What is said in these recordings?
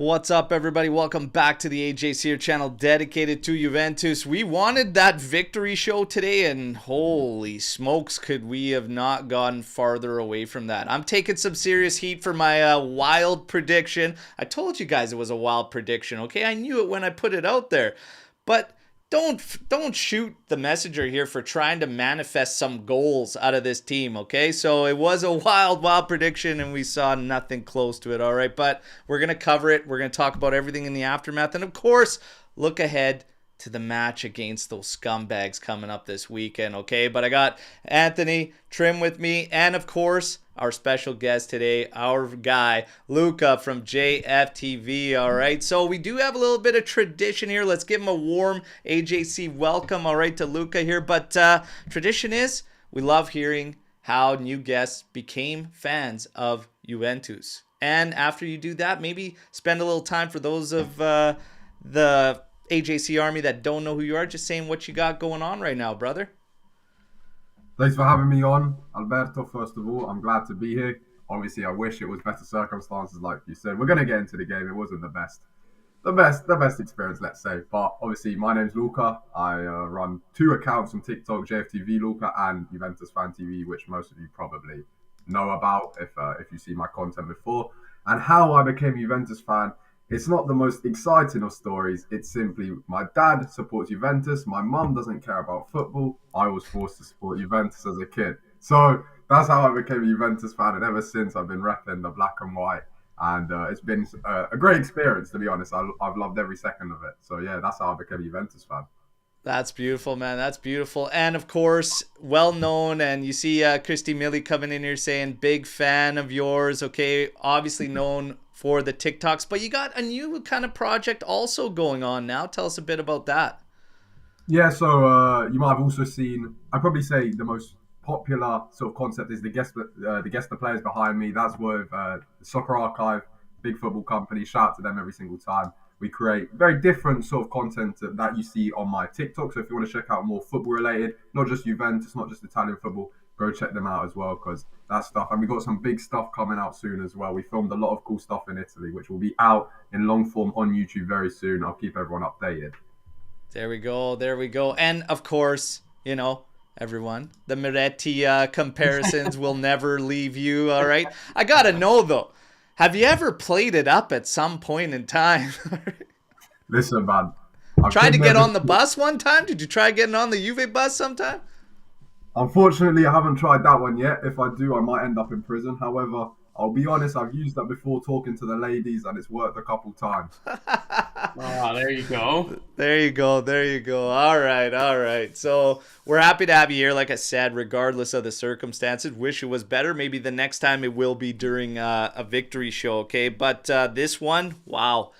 What's up, everybody? Welcome back to the AJ's Here channel dedicated to Juventus. We wanted that victory show today, and holy smokes, could we have not gotten farther away from that. I'm taking some serious heat for my wild prediction. I told you guys it was a wild prediction, okay? I knew it when I put it out there. But don't shoot the messenger here for trying to manifest some goals out of this team, okay? So it was a wild prediction, and we saw nothing close to it, all right? But we're going to cover it. We're going to talk about everything in the aftermath. And, of course, look ahead to the match against those scumbags coming up this weekend, okay? But I got Anthony Trim with me, and, of course, our special guest today, our guy, Luca from JFTV, all right? So we do have a little bit of tradition here. Let's give him a warm AJC welcome, all right, to Luca here. But tradition is we love hearing how new guests became fans of Juventus. And after you do that, maybe spend a little time for those of the AJC Army that don't know who you are, just saying what you got going on right now, brother. Thanks for having me on, Alberto. First of all, I'm glad to be here. Obviously, I wish it was better circumstances, like you said. We're gonna get into the game. It wasn't the best experience, let's say. But obviously, my name's Luca. I run two accounts on TikTok: JFTV Luca and Juventus Fan TV, which most of you probably know about if you see my content before. And how I became a Juventus fan. It's not the most exciting of stories. It's simply my dad supports Juventus. My mum doesn't care about football. I was forced to support Juventus as a kid. So that's how I became a Juventus fan. And ever since, I've been repping the black and white. And it's been a great experience, to be honest. I've loved every second of it. So, yeah, that's how I became a Juventus fan. That's beautiful, man. That's beautiful. And, of course, well-known. And you see Christy Millie coming in here saying, big fan of yours. Okay, obviously known for the TikToks. But you got a new kind of project also going on now. Tell us a bit about that. Yeah, so you might have also seen, I'd probably say the most popular sort of concept is the guest the players behind me. That's with the Soccer Archive, big football company. Shout out to them every single time. We create very different sort of content that you see on my TikTok. So if you want to check out more football related, not just Juventus, not just Italian football, go check them out as well, because that stuff. And we got some big stuff coming out soon as well. We filmed a lot of cool stuff in Italy, which will be out in long form on YouTube very soon. I'll keep everyone updated. There we go. There we go. And, of course, you know, everyone, the Miretti comparisons will never leave you, all right? I got to know, though, have you ever played it up at some point in time? Listen, man. Tried to get on the bus one time? Did you try getting on the Juve bus sometime? Unfortunately, I haven't tried that one yet. If I do, I might end up in prison. However, I'll be honest, I've used that before talking to the ladies, and it's worked a couple times. Oh, there you go. There you go. There you go. All right. All right. So we're happy to have you here, like I said, regardless of the circumstances. Wish it was better. Maybe the next time it will be during a victory show, okay? But this one, wow.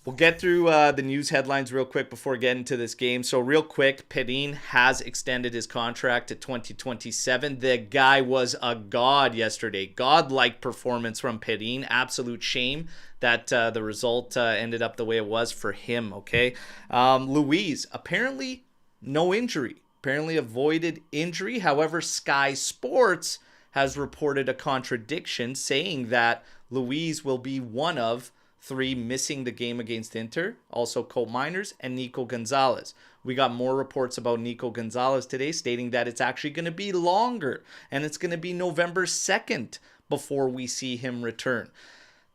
We'll get through the news headlines real quick before getting to this game. So real quick, Perin has extended his contract to 2027. The guy was a god yesterday. Godlike performance from Perin. Absolute shame that the result ended up the way it was for him, okay? Luis, apparently no injury. Apparently avoided injury. However, Sky Sports has reported a contradiction saying that Luis will be one of three missing the game against Inter, also Cole Miners and Nico Gonzalez. We got more reports about Nico Gonzalez today stating that it's actually going to be longer and it's going to be November 2nd before we see him return.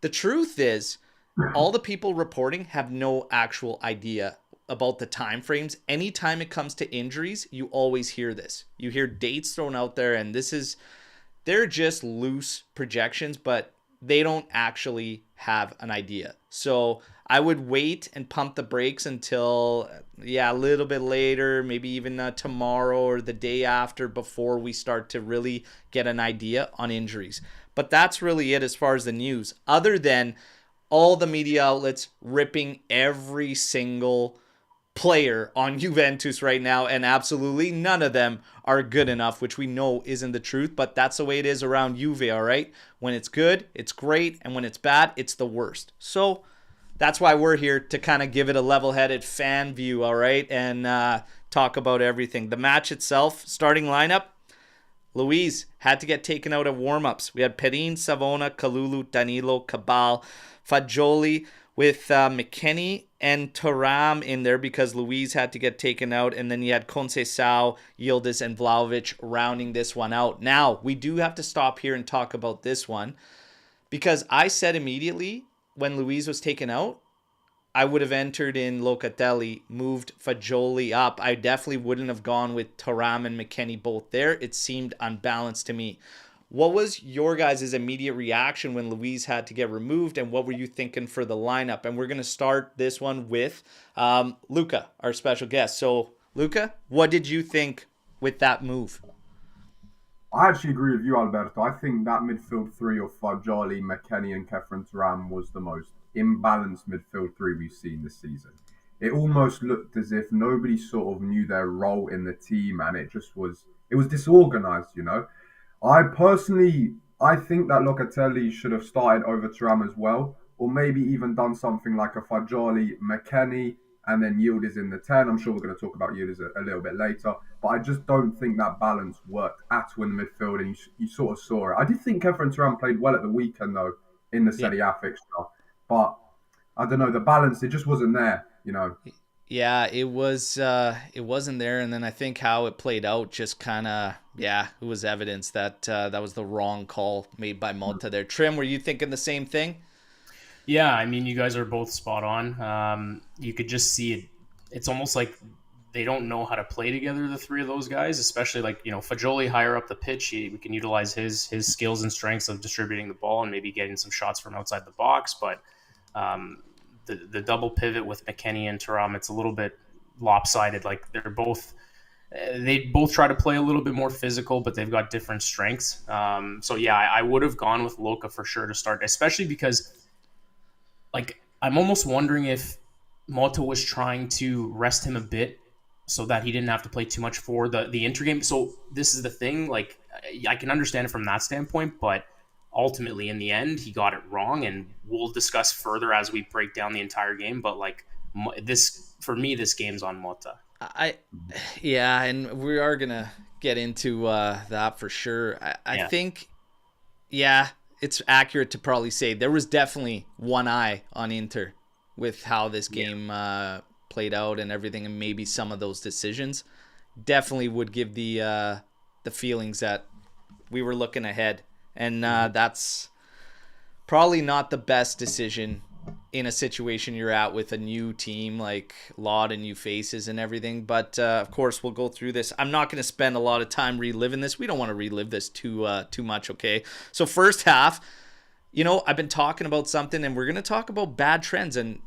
The truth is, all the people reporting have no actual idea about the time frames. Anytime it comes to injuries, you always hear this. You hear dates thrown out there, and they're just loose projections, but they don't actually have an idea. So I would wait and pump the brakes until, a little bit later, maybe even tomorrow or the day after, before we start to really get an idea on injuries. But that's really it as far as the news, other than all the media outlets ripping every single player on Juventus right now, and absolutely none of them are good enough, which we know isn't the truth, but that's the way it is around Juve, all right? When it's good, it's great, and when it's bad, it's the worst. So that's why we're here, to kind of give it a level-headed fan view, all right, and talk about everything. The match itself, starting lineup, Luis had to get taken out of warm-ups. We had Perin, Savona, Kalulu, Danilo, Cabal, Fagioli with McKennie and Thuram in there because Luiz had to get taken out, and then you had Conceição, Yildiz, and Vlahovic rounding this one out. Now, we do have to stop here and talk about this one because I said immediately when Luiz was taken out, I would have entered in Locatelli, moved Fagioli up. I definitely wouldn't have gone with Thuram and McKennie both there. It seemed unbalanced to me. What was your guys' immediate reaction when Luiz had to get removed, and what were you thinking for the lineup? And we're going to start this one with Luca, our special guest. So, Luca, what did you think with that move? I actually agree with you, Alberto. I think that midfield three of Fagioli, McKennie, and Kefren Turam was the most imbalanced midfield three we've seen this season. It almost looked as if nobody sort of knew their role in the team, and it was disorganized, you know. I think that Locatelli should have started over Thuram as well, or maybe even done something like a Fagioli, McKennie, and then Yildiz in the 10. I'm sure we're going to talk about Yildiz a little bit later, but I just don't think that balance worked at all in the midfield, and you sort of saw it. I did think Kefren Turam played well at the weekend, though, in the Serie A fixture, but I don't know, the balance, it just wasn't there, you know. Yeah, it wasn't there, and then I think how it played out just kind of, it was evidence that that was the wrong call made by Motta there. Trim, were you thinking the same thing? Yeah, I mean, you guys are both spot on. You could just see it. It's almost like they don't know how to play together, the three of those guys, especially like, Fagioli higher up the pitch. We can utilize his skills and strengths of distributing the ball and maybe getting some shots from outside the box. But the double pivot with McKennie and Thuram, it's a little bit lopsided. Like they both try to play a little bit more physical, but they've got different strengths. So yeah, I would have gone with Luca for sure to start, especially because like I'm almost wondering if Motta was trying to rest him a bit so that he didn't have to play too much for the intergame. So this is the thing, like I can understand it from that standpoint, but ultimately in the end he got it wrong, and we'll discuss further as we break down the entire game. But like this, for me, this game's on Motta. And we are gonna get into that for sure. I think, it's accurate to probably say there was definitely one eye on Inter with how this game played out and everything, and maybe some of those decisions definitely would give the feelings that we were looking ahead, and that's probably not the best decision in a situation you're at with a new team, like a lot of new faces and everything. But of course, we'll go through this. I'm not going to spend a lot of time reliving this. We don't want to relive this too much, okay? So first half, I've been talking about something, and we're going to talk about bad trends. And,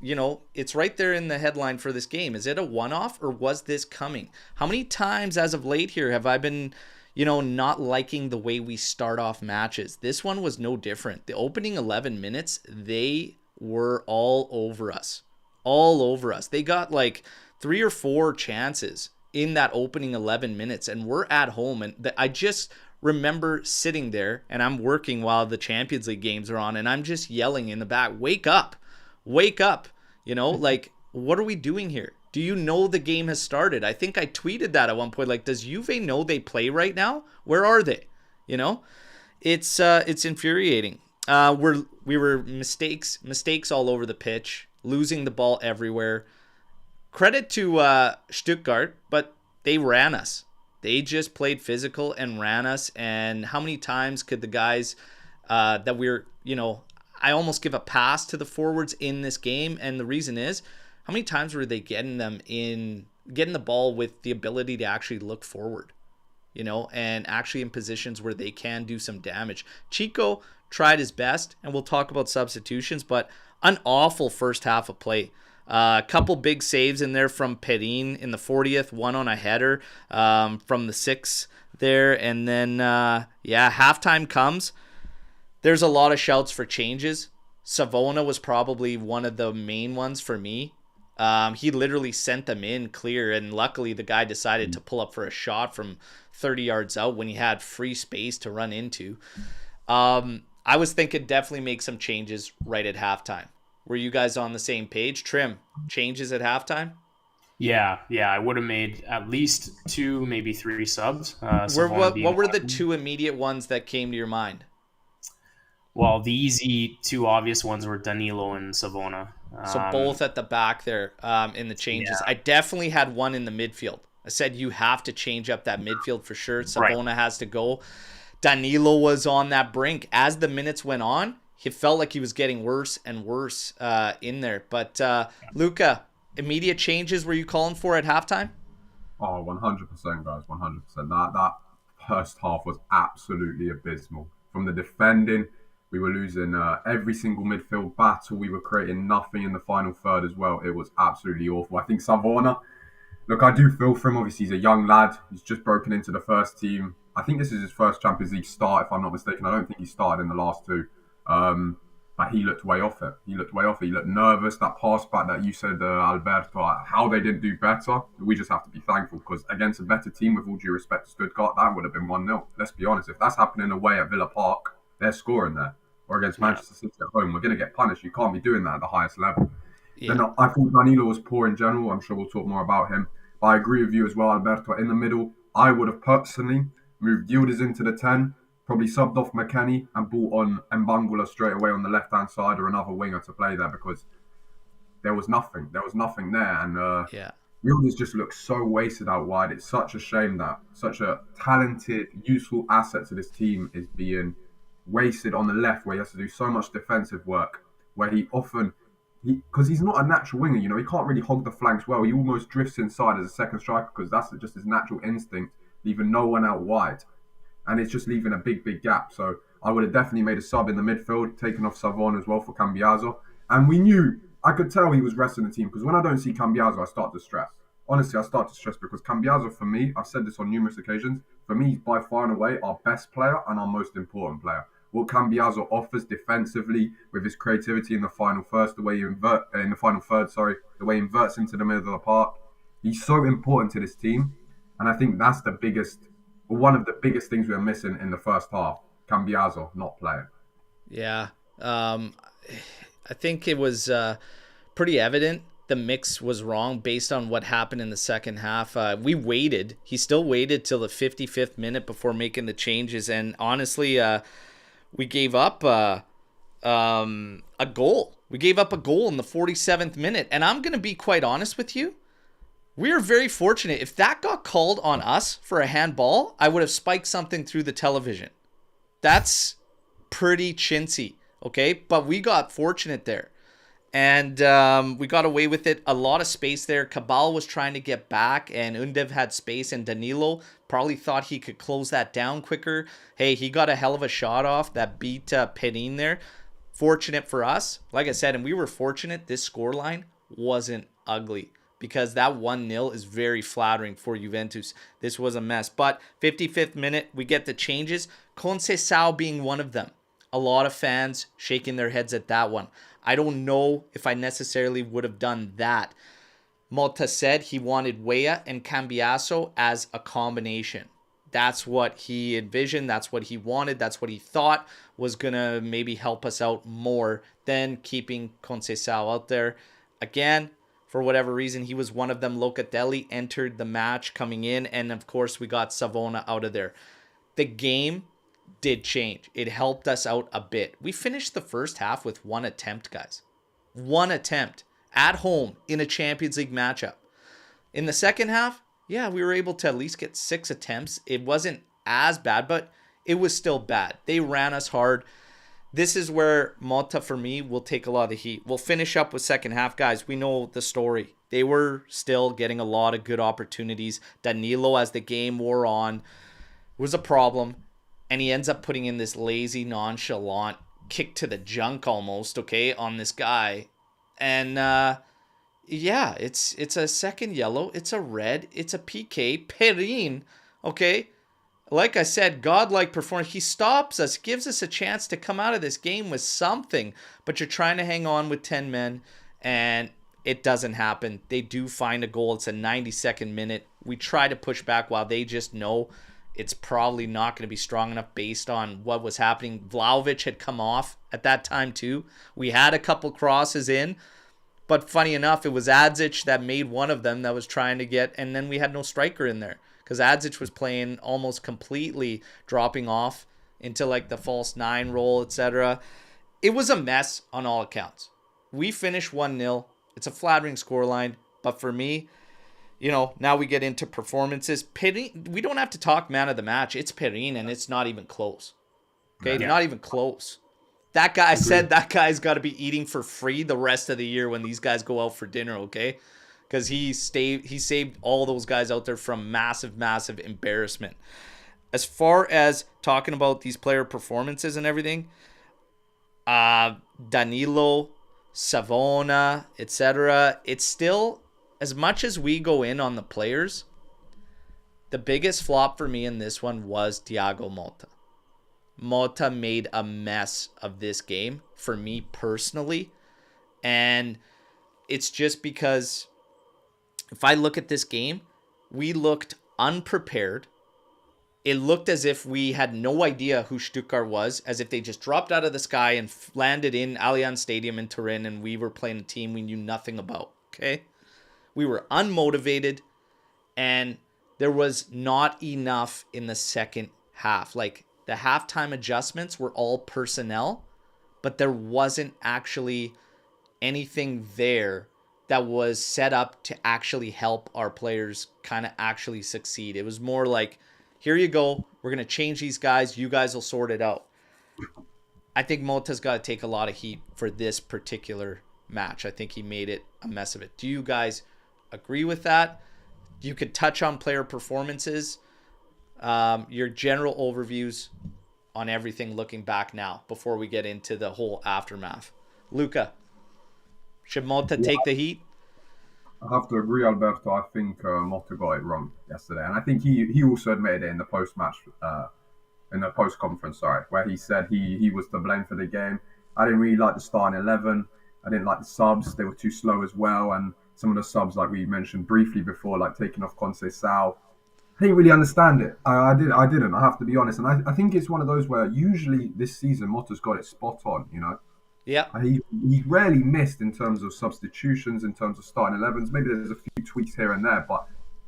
it's right there in the headline for this game. Is it a one-off, or was this coming? How many times as of late here have I been, not liking the way we start off matches? This one was no different. The opening 11 minutes, they were all over us. They got like 3 or 4 chances in that opening 11 minutes, and we're at home. And I just remember sitting there, and I'm working while the Champions League games are on, and I'm just yelling in the back, wake up, like, what are we doing here? Do you know the game has started? I think I tweeted that at one point, like, does Juve know they play right now? Where are they? It's infuriating. We were mistakes all over the pitch, losing the ball everywhere. Credit to Stuttgart, but they ran us. They just played physical and ran us. And how many times could the guys that we're, I almost give a pass to the forwards in this game. And the reason is, how many times were they getting the ball with the ability to actually look forward, and actually in positions where they can do some damage. Chico tried his best, and we'll talk about substitutions, but an awful first half of play. A couple big saves in there from Perin in the 40th, one on a header from the 6th there. And then, halftime comes. There's a lot of shouts for changes. Savona was probably one of the main ones for me. He literally sent them in clear, and luckily the guy decided to pull up for a shot from 30 yards out when he had free space to run into. I was thinking definitely make some changes right at halftime. Were you guys on the same page? Trim, changes at halftime? Yeah, I would have made at least 2, maybe 3 subs. What were the 2 immediate ones that came to your mind? Well, the easy two obvious ones were Danilo and Savona. So both at the back there in the changes. Yeah, I definitely had one in the midfield. I said you have to change up that midfield for sure. right. Savona has to go. Danilo was on that brink. As the minutes went on, he felt like he was getting worse and worse in there. But Luca, immediate changes were you calling for at halftime? Oh, 100%, guys, 100%. That first half was absolutely abysmal. From the defending, we were losing every single midfield battle. We were creating nothing in the final third as well. It was absolutely awful. I think Savona, look, I do feel for him. Obviously, he's a young lad. He's just broken into the first team. I think this is his first Champions League start, if I'm not mistaken. I don't think he started in the last two. But he looked way off it. He looked way off it. He looked nervous. That pass back that you said, Alberto, how they didn't do better. We just have to be thankful because against a better team, with all due respect to Stuttgart, that would have been 1-0. Let's be honest. If that's happening away at Villa Park, they're scoring there. Or against Yeah. Manchester City at home, we're going to get punished. You can't be doing that at the highest level. Yeah. Then I thought Danilo was poor in general. I'm sure we'll talk more about him. But I agree with you as well, Alberto. In the middle, I would have personally moved Yildiz into the 10, probably subbed off McKennie and brought on Mbangula straight away on the left-hand side or another winger to play there because there was nothing. There was nothing there. And Yeah. Yildiz just looks so wasted out wide. It's such a shame that such a talented, useful asset to this team is being wasted on the left where he has to do so much defensive work, where he often because he's not a natural winger, you know, he can't really hog the flanks well. He almost drifts inside as a second striker because that's just his natural instinct, leaving no one out wide. And it's just leaving a big, big gap. So I would have definitely made a sub in the midfield, taken off Savon as well for Cambiaso. And we knew, I could tell he was resting the team because when I don't see Cambiaso, I start to stress. Honestly, I start to stress because Cambiaso, for me, I've said this on numerous occasions, for me, he's by far and away our best player and our most important player. What Cambiaso offers defensively with his creativity in the final first, the way he in the final third, the way he inverts into the middle of the park, he's so important to this team, and I think that's one of the biggest things we are missing in the first half. Cambiaso not playing. Yeah. I think it was pretty evident the mix was wrong based on what happened in the second half. We waited. He still waited till the 55th minute before making the changes, and honestly, we gave up a goal. We gave up a goal in the 47th minute. And I'm going to be quite honest with you. We are very fortunate. If that got called on us for a handball, I would have spiked something through the television. That's pretty chintzy, okay? But we got fortunate there. And we got away with it. A lot of space there. Cabal was trying to get back, and Undev had space, and Danilo probably thought he could close that down quicker. Hey, he got a hell of a shot off that beat Penin there. Fortunate for us. Like I said, and we were fortunate, this scoreline wasn't ugly because that 1-0 is very flattering for Juventus. This was a mess. But 55th minute, we get the changes. Conceição being one of them. A lot of fans shaking their heads at that one. I don't know if I necessarily would have done that. Motta said he wanted Weah and Cambiaso as a combination. That's what he envisioned. That's what he wanted. That's what he thought was going to maybe help us out more than keeping Conceição out there. Again, for whatever reason, he was one of them. Locatelli entered the match coming in, and of course, we got Savona out of there. The game did change. It helped us out a bit. We finished the first half with one attempt, guys. One attempt at home in a Champions League matchup. In the second half, yeah, we were able to at least get 6 attempts. It wasn't as bad, but it was still bad. They ran us hard. This is where Motta, for me, will take a lot of the heat. We'll finish up with second half. Guys, we know the story. They were still getting a lot of good opportunities. Danilo, as the game wore on, was a problem. And he ends up putting in this lazy, nonchalant kick to the junk almost, okay, on this guy. And, yeah, it's a second yellow. It's a red. It's a PK. Perin, okay? Like I said, godlike performance. He stops us, gives us a chance to come out of this game with something. But you're trying to hang on with 10 men, and it doesn't happen. They do find a goal. It's a 92nd minute. We try to push back while they just know it's probably not going to be strong enough based on what was happening. Vlahovic had come off at that time too. We had a couple crosses in, but funny enough, it was Adzic that made one of them that was trying to get, and then we had no striker in there because Adzic was playing almost completely dropping off into like the false nine role, etc. It was a mess on all accounts. We finished 1-0. It's a flattering scoreline, but for me, now we get into performances. Perin, we don't have to talk man of the match. It's Perin, and it's not even close. Okay, Yeah. not even close. That guy said that guy's got to be eating for free the rest of the year when these guys go out for dinner, okay? Because he saved all those guys out there from massive, massive embarrassment. As far as talking about these player performances and everything, Danilo, Savona, etc., it's still, as much as we go in on the players, the biggest flop for me in this one was Thiago Motta. Motta made a mess of this game for me personally. And it's just because if I look at this game, we looked unprepared. It looked as if we had no idea who Stuttgart was, as if they just dropped out of the sky and landed in Allianz Stadium in Turin, and we were playing a team we knew nothing about, okay? We were unmotivated, and there was not enough in the second half. Like, the halftime adjustments were all personnel, but there wasn't actually anything there that was set up to actually help our players kind of actually succeed. It was more like, here you go, we're going to change these guys, you guys will sort it out. I think Motta's got to take a lot of heat for this particular match. I think he made it a mess of it. Do you guys agree with that? You could touch on player performances, your general overviews on everything looking back now before we get into the whole aftermath. Luca, should Motta take the heat? I have to agree, Alberto. I think Motta got it wrong yesterday, and I think he also admitted it in the post-match, in the post-conference, where he said he was to blame for the game. I didn't really like the starting 11. I didn't like the subs. They were too slow as well, and some of the subs, like we mentioned briefly before, like taking off Conceição, I didn't really understand it. I didn't. I have to be honest, and I think it's one of those where usually this season Motta's got it spot on. Yeah. He rarely missed in terms of substitutions, in terms of starting 11s. Maybe there's a few tweaks here and there, but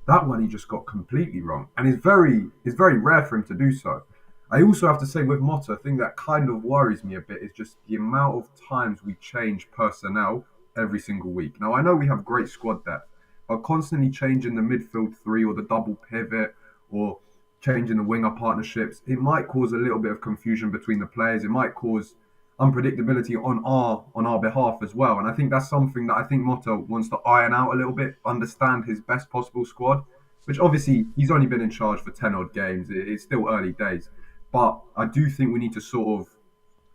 that one he just got completely wrong, and it's very rare for him to do so. I also have to say with Motta, a thing that kind of worries me a bit is just the amount of times we change personnel every single week. Now I know we have great squad depth, but constantly changing the midfield three or the double pivot or changing the winger partnerships, it might cause a little bit of confusion between the players. It might cause unpredictability on our behalf as well. And I think that's something that I think Motta wants to iron out a little bit, understand his best possible squad, which obviously he's only been in charge for 10 odd games. It's still early days. But I do think we need to sort of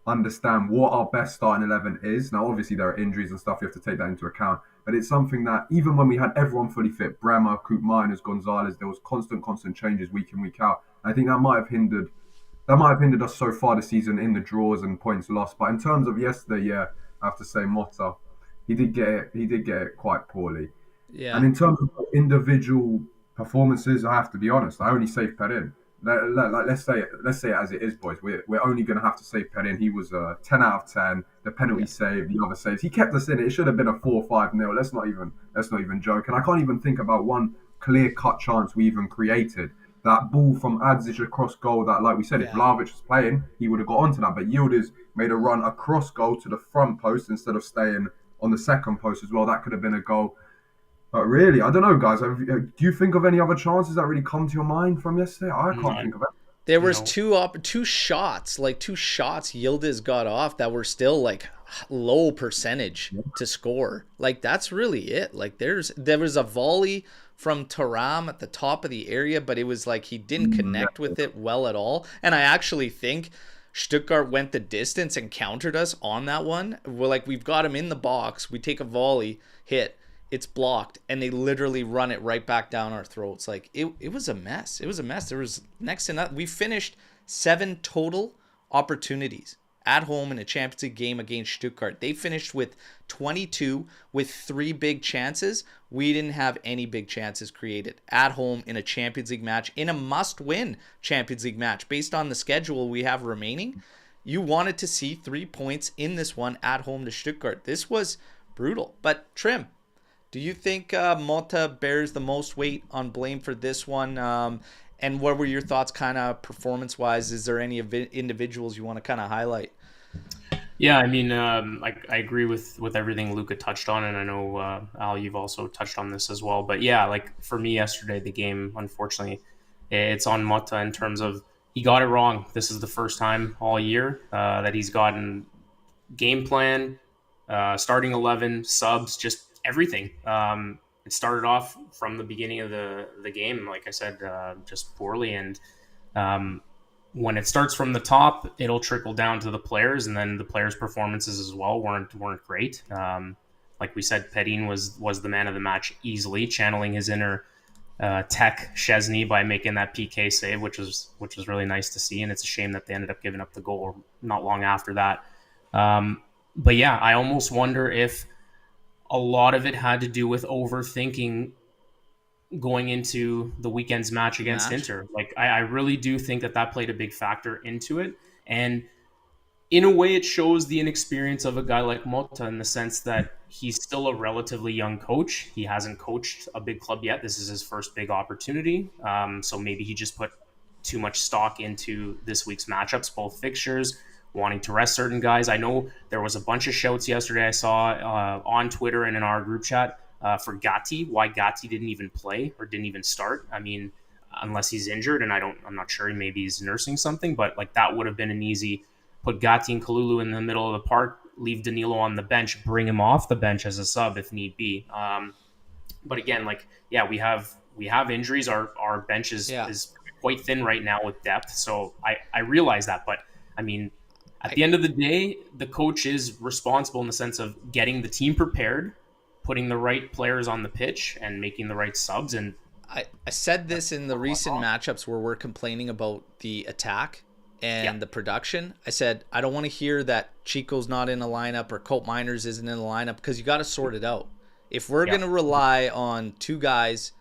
understand what our best starting 11 is. Now, obviously, there are injuries and stuff. You have to take that into account. But it's something that even when we had everyone fully fit, Bremer, Koopmeiners, Gonzalez, there was constant changes week in, week out. I think that might have hindered us so far this season in the draws and points lost. But in terms of yesterday, yeah, I have to say Motta, he did get it quite poorly. Yeah. And in terms of individual performances, I have to be honest, I only saved Perin. Let's say it as it is, boys. We're only going to have to save Perin. He was a 10 out of 10. The penalty save, the other saves, he kept us in it. It should have been a 4-5-0. Let's not even joke. And I can't even think about one clear-cut chance we even created. That ball from Adzic across goal that, like we said, if Vlahovic was playing, he would have got onto that. But Yildiz made a run across goal to the front post instead of staying on the second post as well. That could have been a goal. But really, I don't know, guys. Do you think of any other chances that really come to your mind from yesterday? I can't think of it. There was two shots Yildiz got off that were still like low percentage to score. Like that's really it. Like there was a volley from Thuram at the top of the area, but it was like he didn't connect with it well at all. And I actually think Stuttgart went the distance and countered us on that one. We've got him in the box. We take a volley, hit. It's blocked, and they literally run it right back down our throats. Like, it was a mess. It was a mess. There was next to nothing. We finished 7 total opportunities at home in a Champions League game against Stuttgart. They finished with 22 with 3 big chances. We didn't have any big chances created at home in a Champions League match, in a must-win Champions League match. Based on the schedule we have remaining, you wanted to see 3 points in this one at home to Stuttgart. This was brutal. But, Trim, do you think Motta bears the most weight on blame for this one? And what were your thoughts kind of performance-wise? Is there any individuals you want to kind of highlight? Yeah, I mean, I agree with everything Luca touched on, and I know Al, you've also touched on this as well. But yeah, like for me yesterday, the game, unfortunately, it's on Motta in terms of he got it wrong. This is the first time all year that he's gotten game plan, starting 11, subs, just everything. It started off from the beginning of the game, like I said, just poorly, and um, when it starts from the top, it'll trickle down to the players, and then the players' performances as well weren't great. Like we said, Pedin was the man of the match easily, channeling his inner Tech Chesney by making that PK save, which was really nice to see. And it's a shame that they ended up giving up the goal not long after that. But yeah, I almost wonder if a lot of it had to do with overthinking going into the weekend's match against Inter. Like I really do think that played a big factor into it. And in a way, it shows the inexperience of a guy like Motta in the sense that he's still a relatively young coach. He hasn't coached a big club yet. This is his first big opportunity. So maybe he just put too much stock into this week's matchups, both fixtures, wanting to rest certain guys. I know there was a bunch of shouts yesterday I saw on Twitter and in our group chat for Gatti, why Gatti didn't even play or didn't even start. I mean, unless he's injured, and I'm not sure, maybe he's nursing something, but like that would have been an easy put Gatti and Kalulu in the middle of the park, leave Danilo on the bench, bring him off the bench as a sub if need be. But again, like, yeah, we have injuries. Our bench is quite thin right now with depth. So I realize that. But I mean, at the end of the day, the coach is responsible in the sense of getting the team prepared, putting the right players on the pitch, and making the right subs. And I said this in the recent matchups where we're complaining about the attack and the production. I said, I don't want to hear that Chico's not in a lineup or Colt Miners isn't in the lineup, because you got to sort it out. If we're going to rely on two guys,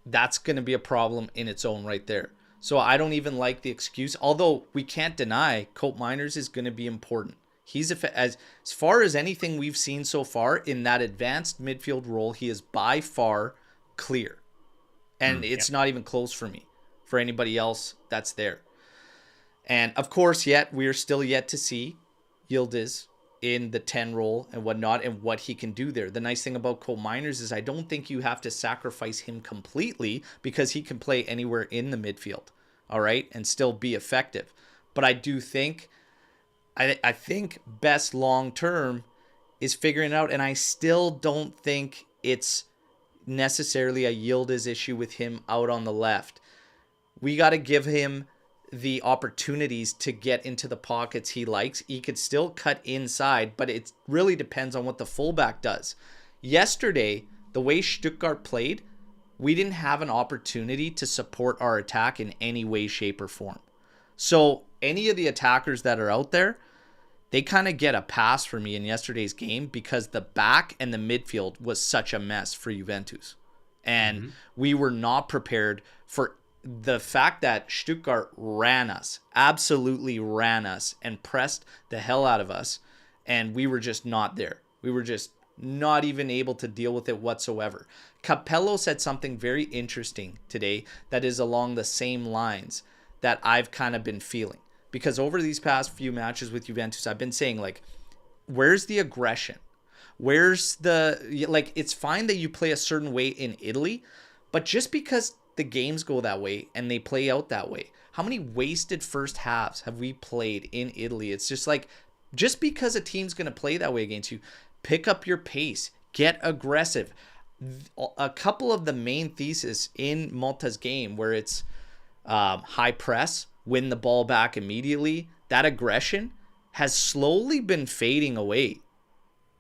that's going to be a problem in its own right there. So I don't even like the excuse, although we can't deny Colt Miners is going to be important. He's as far as anything we've seen so far in that advanced midfield role, he is by far clear. And it's not even close for me, for anybody else that's there. And of course, we are still yet to see Yildiz in the 10 role and whatnot and what he can do there. The nice thing about Colt Miners is I don't think you have to sacrifice him completely, because he can play anywhere in the midfield, all right, and still be effective. But I do think, I think best long term is figuring it out, and I still don't think it's necessarily a Yildiz issue with him out on the left. We got to give him the opportunities to get into the pockets he likes. He could still cut inside, but it really depends on what the fullback does. Yesterday, the way Stuttgart played, we didn't have an opportunity to support our attack in any way, shape, or form. So any of the attackers that are out there, they kind of get a pass for me in yesterday's game, because the back and the midfield was such a mess for Juventus. And we were not prepared for the fact that Stuttgart absolutely ran us and pressed the hell out of us, and we were just not there. We were just not even able to deal with it whatsoever. Capello said something very interesting today that is along the same lines that I've kind of been feeling, because over these past few matches with Juventus, I've been saying, like, where's the aggression? Where's the, like, it's fine that you play a certain way in Italy, but just because the games go that way and they play out that way, how many wasted first halves have we played in Italy? It's just like, just because a team's going to play that way against you, pick up your pace, get aggressive. A couple of the main thesis in Motta's game, where it's high press, win the ball back immediately, that aggression has slowly been fading away.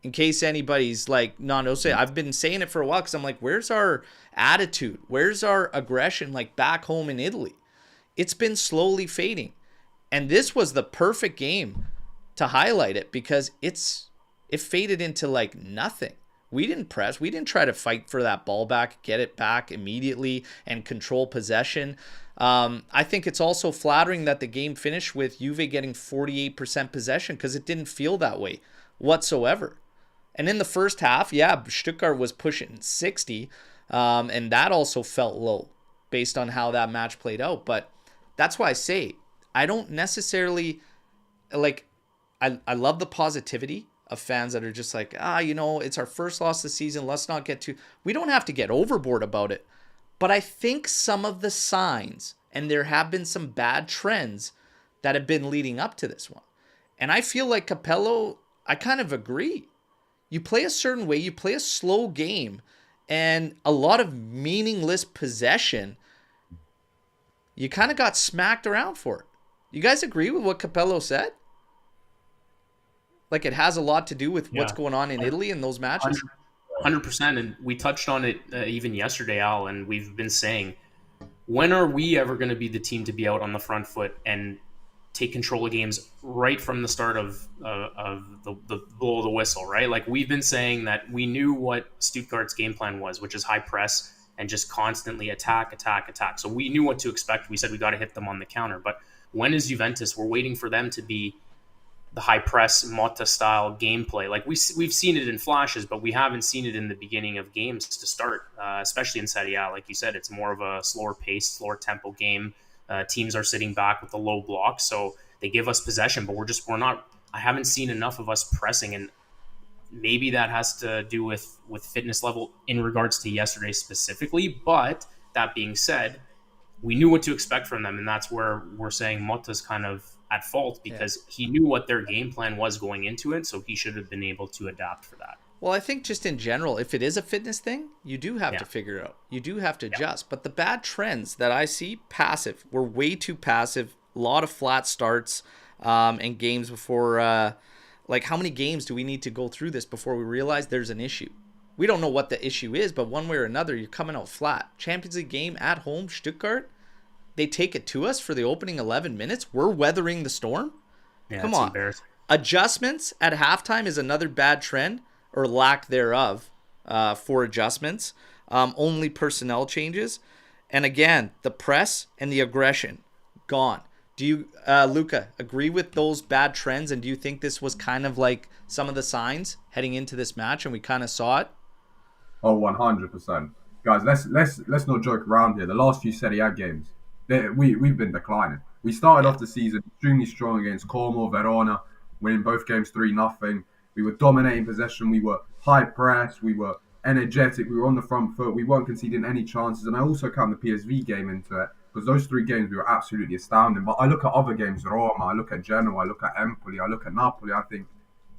In case anybody's like, no, say, I've been saying it for a while, because I'm like, where's our attitude? Where's our aggression, like back home in Italy? It's been slowly fading. And this was the perfect game to highlight it, because it faded into like nothing. We didn't press. We didn't try to fight for that ball back, get it back immediately, and control possession. I think it's also flattering that the game finished with Juve getting 48% possession, because it didn't feel that way whatsoever. And in the first half, Stuttgart was pushing 60, and that also felt low. based on how that match played out. But that's why I say I don't necessarily like. I love the positivity of fans that are just like, it's our first loss of the season. Let's not get too. We don't have to get overboard about it. But I think some of the signs, and there have been some bad trends that have been leading up to this one. And I feel like Capello, I kind of agree. You play a certain way, you play a slow game, and a lot of meaningless possession, you kind of got smacked around for it. You guys agree with what Capello said? Like it has a lot to do with what's going on in Italy in those matches? 100%. And we touched on it even yesterday, Al, and we've been saying, when are we ever going to be the team to be out on the front foot and take control of games right from the start of the blow of the whistle, right? Like we've been saying that we knew what Stuttgart's game plan was, which is high press and just constantly attack. So we knew what to expect. We said we got to hit them on the counter. But when is Juventus? We're waiting for them to be the high press Motta style gameplay. Like we've seen it in flashes, but we haven't seen it in the beginning of games to start, especially in Serie A. Like you said, it's more of a slower pace, slower tempo game. Teams are sitting back with the low block, so they give us possession, but we're not. I haven't seen enough of us pressing, and maybe that has to do with fitness level in regards to yesterday specifically. But that being said, we knew what to expect from them, and that's where we're saying Motta's kind of at fault because he knew what their game plan was going into it, so he should have been able to adapt for that. Well, I think just in general, if it is a fitness thing, you do have to figure it out. You do have to adjust. But the bad trends that I see, passive. We're way too passive. A lot of flat starts and games before. Like, how many games do we need to go through this before we realize there's an issue? We don't know what the issue is, but one way or another, you're coming out flat. Champions League game at home, Stuttgart, they take it to us for the opening 11 minutes. We're weathering the storm. Yeah, Come on. Adjustments at halftime is another bad trend, or lack thereof, for adjustments. Only personnel changes. And again, the press and the aggression, gone. Do you, Luca, agree with those bad trends? And do you think this was kind of like some of the signs heading into this match and we kind of saw it? Oh, 100%. Guys, let's not joke around here. The last few Serie A games, we've been declining. We started off the season extremely strong against Como, Verona, winning both games 3-0. We were dominating possession. We were high press. We were energetic. We were on the front foot. We weren't conceding any chances. And I also count the PSV game into it because those 3 games we were absolutely astounding. But I look at other games, Roma, I look at Genoa, I look at Empoli, I look at Napoli. I think,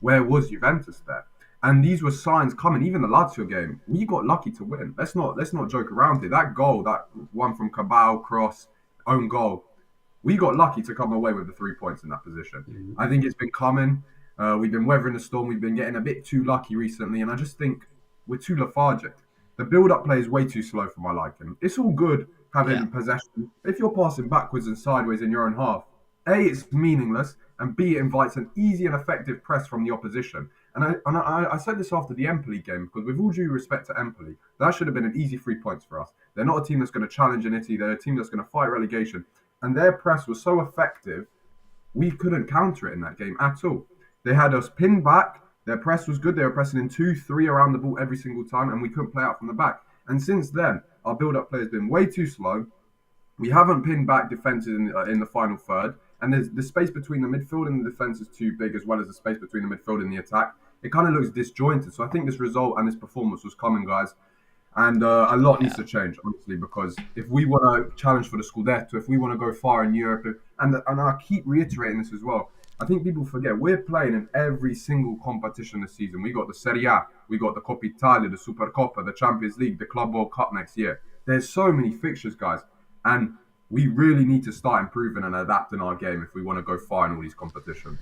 where was Juventus there? And these were signs coming. Even the Lazio game, we got lucky to win. Let's not joke around here. That goal, that one from Cabal, cross, own goal, we got lucky to come away with the 3 points in that position. Mm-hmm. I think it's been coming. We've been weathering the storm. We've been getting a bit too lucky recently, and I just think we're too lethargic. The build-up play is way too slow for my liking. It's all good having possession. If you're passing backwards and sideways in your own half, A, it's meaningless, and B, it invites an easy and effective press from the opposition. And I said this after the Empoli game, because with all due respect to Empoli, that should have been an easy 3 points for us. They're not a team that's going to challenge in Italy. They're a team that's going to fight relegation. And their press was so effective, we couldn't counter it in that game at all. They had us pinned back. Their press was good. They were pressing in 2-3 around the ball every single time, and we couldn't play out from the back. And since then, our build-up play has been way too slow. We haven't pinned back defenses in the final third, and there's the space between the midfield and the defense is too big, as well as the space between the midfield and the attack. It kind of looks disjointed. So I think this result and this performance was coming, guys. And a lot needs to change, honestly, because if we want to challenge for the Scudetto, if we want to go far in Europe, and I keep reiterating this as well, I think people forget we're playing in every single competition this season. We got the Serie A, we got the Coppa Italia, the Supercoppa, the Champions League, the Club World Cup next year. There's so many fixtures, guys, and we really need to start improving and adapting our game if we want to go far in all these competitions.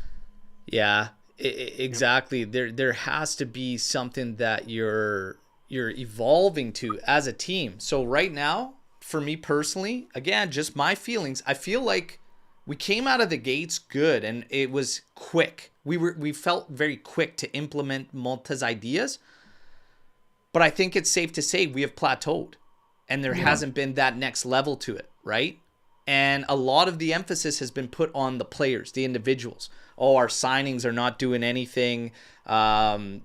Yeah, exactly. There has to be something that you're evolving to as a team. So right now, for me personally, again, just my feelings, I feel like we came out of the gates good and it was quick. We felt very quick to implement Motta's ideas. But I think it's safe to say we have plateaued and there hasn't been that next level to it, right? And a lot of the emphasis has been put on the players, the individuals. Oh, our signings are not doing anything.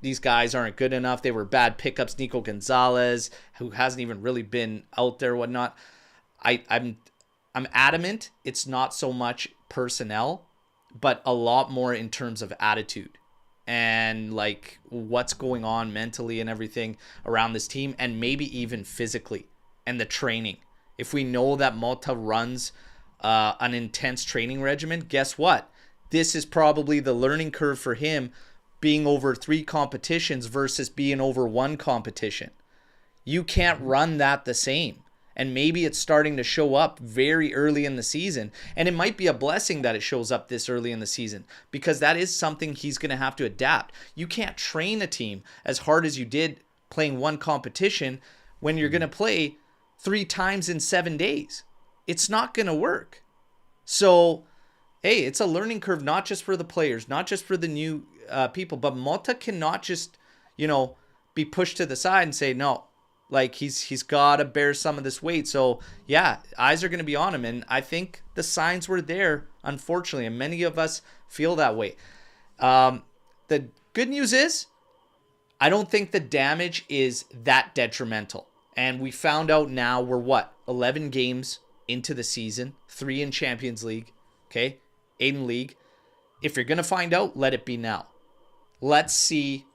These guys aren't good enough. They were bad pickups. Nico Gonzalez, who hasn't even really been out there, whatnot. I'm adamant it's not so much personnel, but a lot more in terms of attitude and like what's going on mentally and everything around this team, and maybe even physically and the training. If we know that Motta runs an intense training regimen, guess what? This is probably the learning curve for him, being over 3 competitions versus being over 1 competition. You can't run that the same. And maybe it's starting to show up very early in the season. And it might be a blessing that it shows up this early in the season, because that is something he's going to have to adapt. You can't train a team as hard as you did playing 1 competition when you're going to play 3 times in 7 days. It's not going to work. So, hey, it's a learning curve, not just for the players, not just for the new people, but Motta cannot just, be pushed to the side and say, no, like he's got to bear some of this weight. So yeah, eyes are going to be on him. And I think the signs were there, unfortunately. And many of us feel that way. The good news is I don't think the damage is that detrimental. And we found out now we're 11 games into the season, 3 in Champions League, okay, 8 in League. If you're going to find out, let it be now. Let's see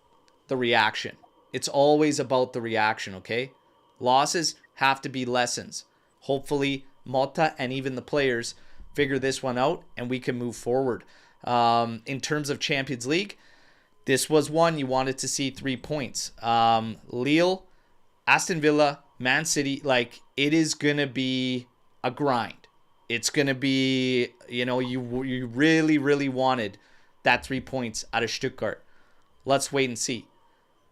the reaction. It's always about the reaction, okay? Losses have to be lessons. Hopefully, Motta and even the players figure this one out and we can move forward. In terms of Champions League, this was one you wanted to see 3 points. Lille, Aston Villa, Man City, like it is going to be a grind. It's going to be, you really, really wanted that 3 points out of Stuttgart. Let's wait and see.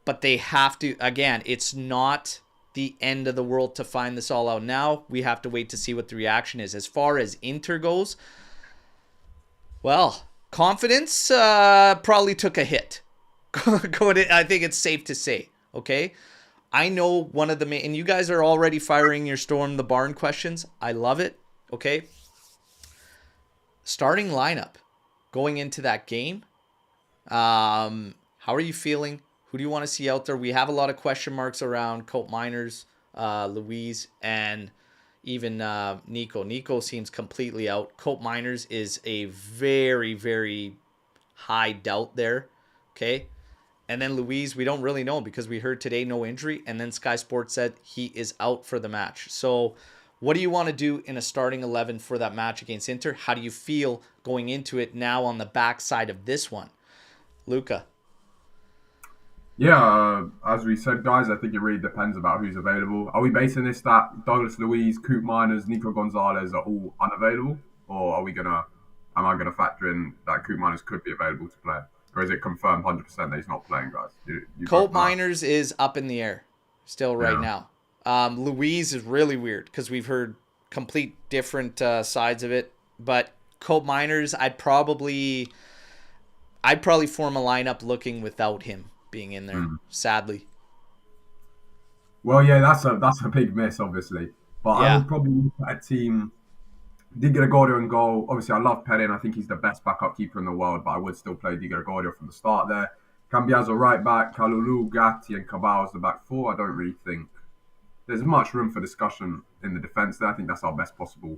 But they have to, again, it's not the end of the world to find this all out now. We have to wait to see what the reaction is. As far as Inter goes, well, confidence probably took a hit. I think it's safe to say, okay? I know one of the main, and you guys are already firing your Storm the Barn questions. I love it, okay? Starting lineup going into that game. How are you feeling? Who do you want to see out there? We have a lot of question marks around Colt Miners, Louise, and even Nico. Nico seems completely out. Colt Miners is a very, very high doubt there. Okay. And then Louise, we don't really know because we heard today no injury. And then Sky Sports said he is out for the match. So what do you want to do in a starting 11 for that match against Inter? How do you feel going into it now on the backside of this one? Luca. Yeah, as we said, guys, I think it really depends about who's available. Are we basing this that Douglas Luiz, Coop Miners, Nico Gonzalez are all unavailable? Or am I gonna factor in that Coop Miners could be available to play? Or is it confirmed 100% that he's not playing, guys? Colt Miners is up in the air still right now. Louise is really weird because we've heard complete different sides of it. But Colt Miners, I'd probably form a lineup looking without him being in there, sadly. Well, yeah, that's a big miss, obviously. But I would probably look at a team. Di Gregorio in goal. Obviously, I love Perin. I think he's the best backup keeper in the world, but I would still play Di Gregorio from the start there. Cambiaso right back, Kalulu, Gatti, and Cabal as the back 4. I don't really think there's much room for discussion in the defence there. I think that's our best possible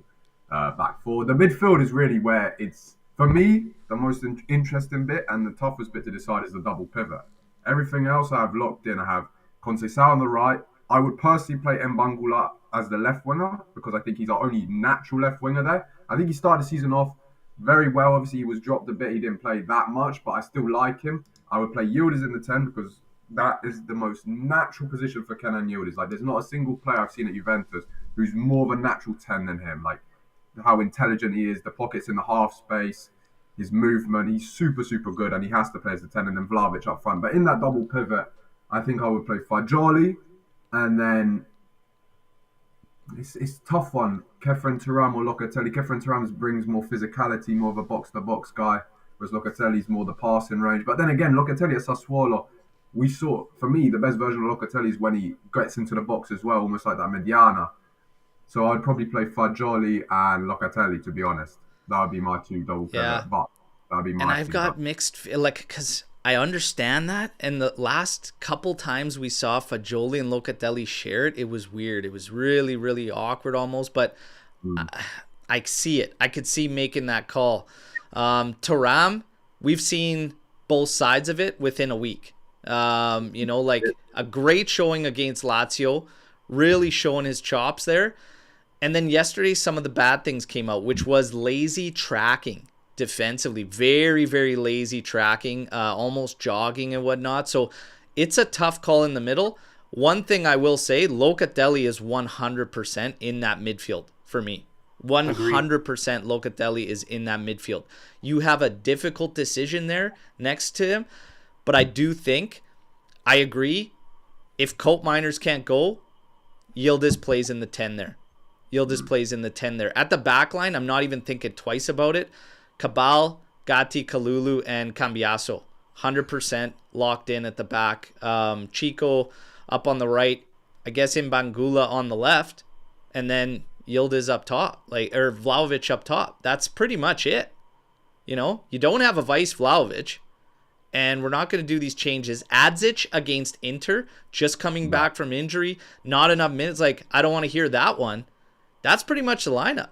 back 4. The midfield is really where it's, for me, the most interesting bit and the toughest bit to decide is the double pivot. Everything else I have locked in. I have Conceição on the right. I would personally play Mbangula as the left winger because I think he's our only natural left winger there. I think he started the season off very well. Obviously, he was dropped a bit. He didn't play that much, but I still like him. I would play Yildiz in the 10 because that is the most natural position for Kenan Yildiz. Like, there's not a single player I've seen at Juventus who's more of a natural 10 than him. Like, how intelligent he is, the pockets in the half space, his movement. He's super, super good, and he has to play as the 10 and then Vlahovic up front. But in that double pivot, I think I would play Fagioli, and then it's a tough one. Kefren Turam or Locatelli. Kefren Turam brings more physicality, more of a box-to-box guy, whereas Locatelli's more the passing range. But then again, Locatelli at Sassuolo, we saw, for me, the best version of Locatelli is when he gets into the box as well, almost like that Mediana. So I'd probably play Fagioli and Locatelli, to be honest. That would be my 2 double pivot. But that would be my And I've got mixed, like, because I understand that. And the last couple times we saw Fagioli and Locatelli share it, it was weird. It was really, really awkward almost. But I see it. I could see making that call. Thuram, we've seen both sides of it within a week. Like a great showing against Lazio, really showing his chops there. And then yesterday, some of the bad things came out, which was lazy tracking defensively. Very, very lazy tracking, almost jogging and whatnot. So it's a tough call in the middle. One thing I will say, Locatelli is 100% in that midfield for me. 100% Locatelli is in that midfield. You have a difficult decision there next to him, but I do think, I agree, if Cope Miners can't go, Yildiz plays in the 10 there. Yildiz plays in the 10 there. At the back line, I'm not even thinking twice about it. Cabal, Gatti, Kalulu, and Cambiaso. 100% locked in at the back. Chico up on the right. I guess Mbangula on the left. And then Yildiz up top. Or Vlahovic up top. That's pretty much it. You don't have a vice Vlahovic. And we're not going to do these changes. Adzic against Inter, just coming back from injury. Not enough minutes. I don't want to hear that one. That's pretty much the lineup.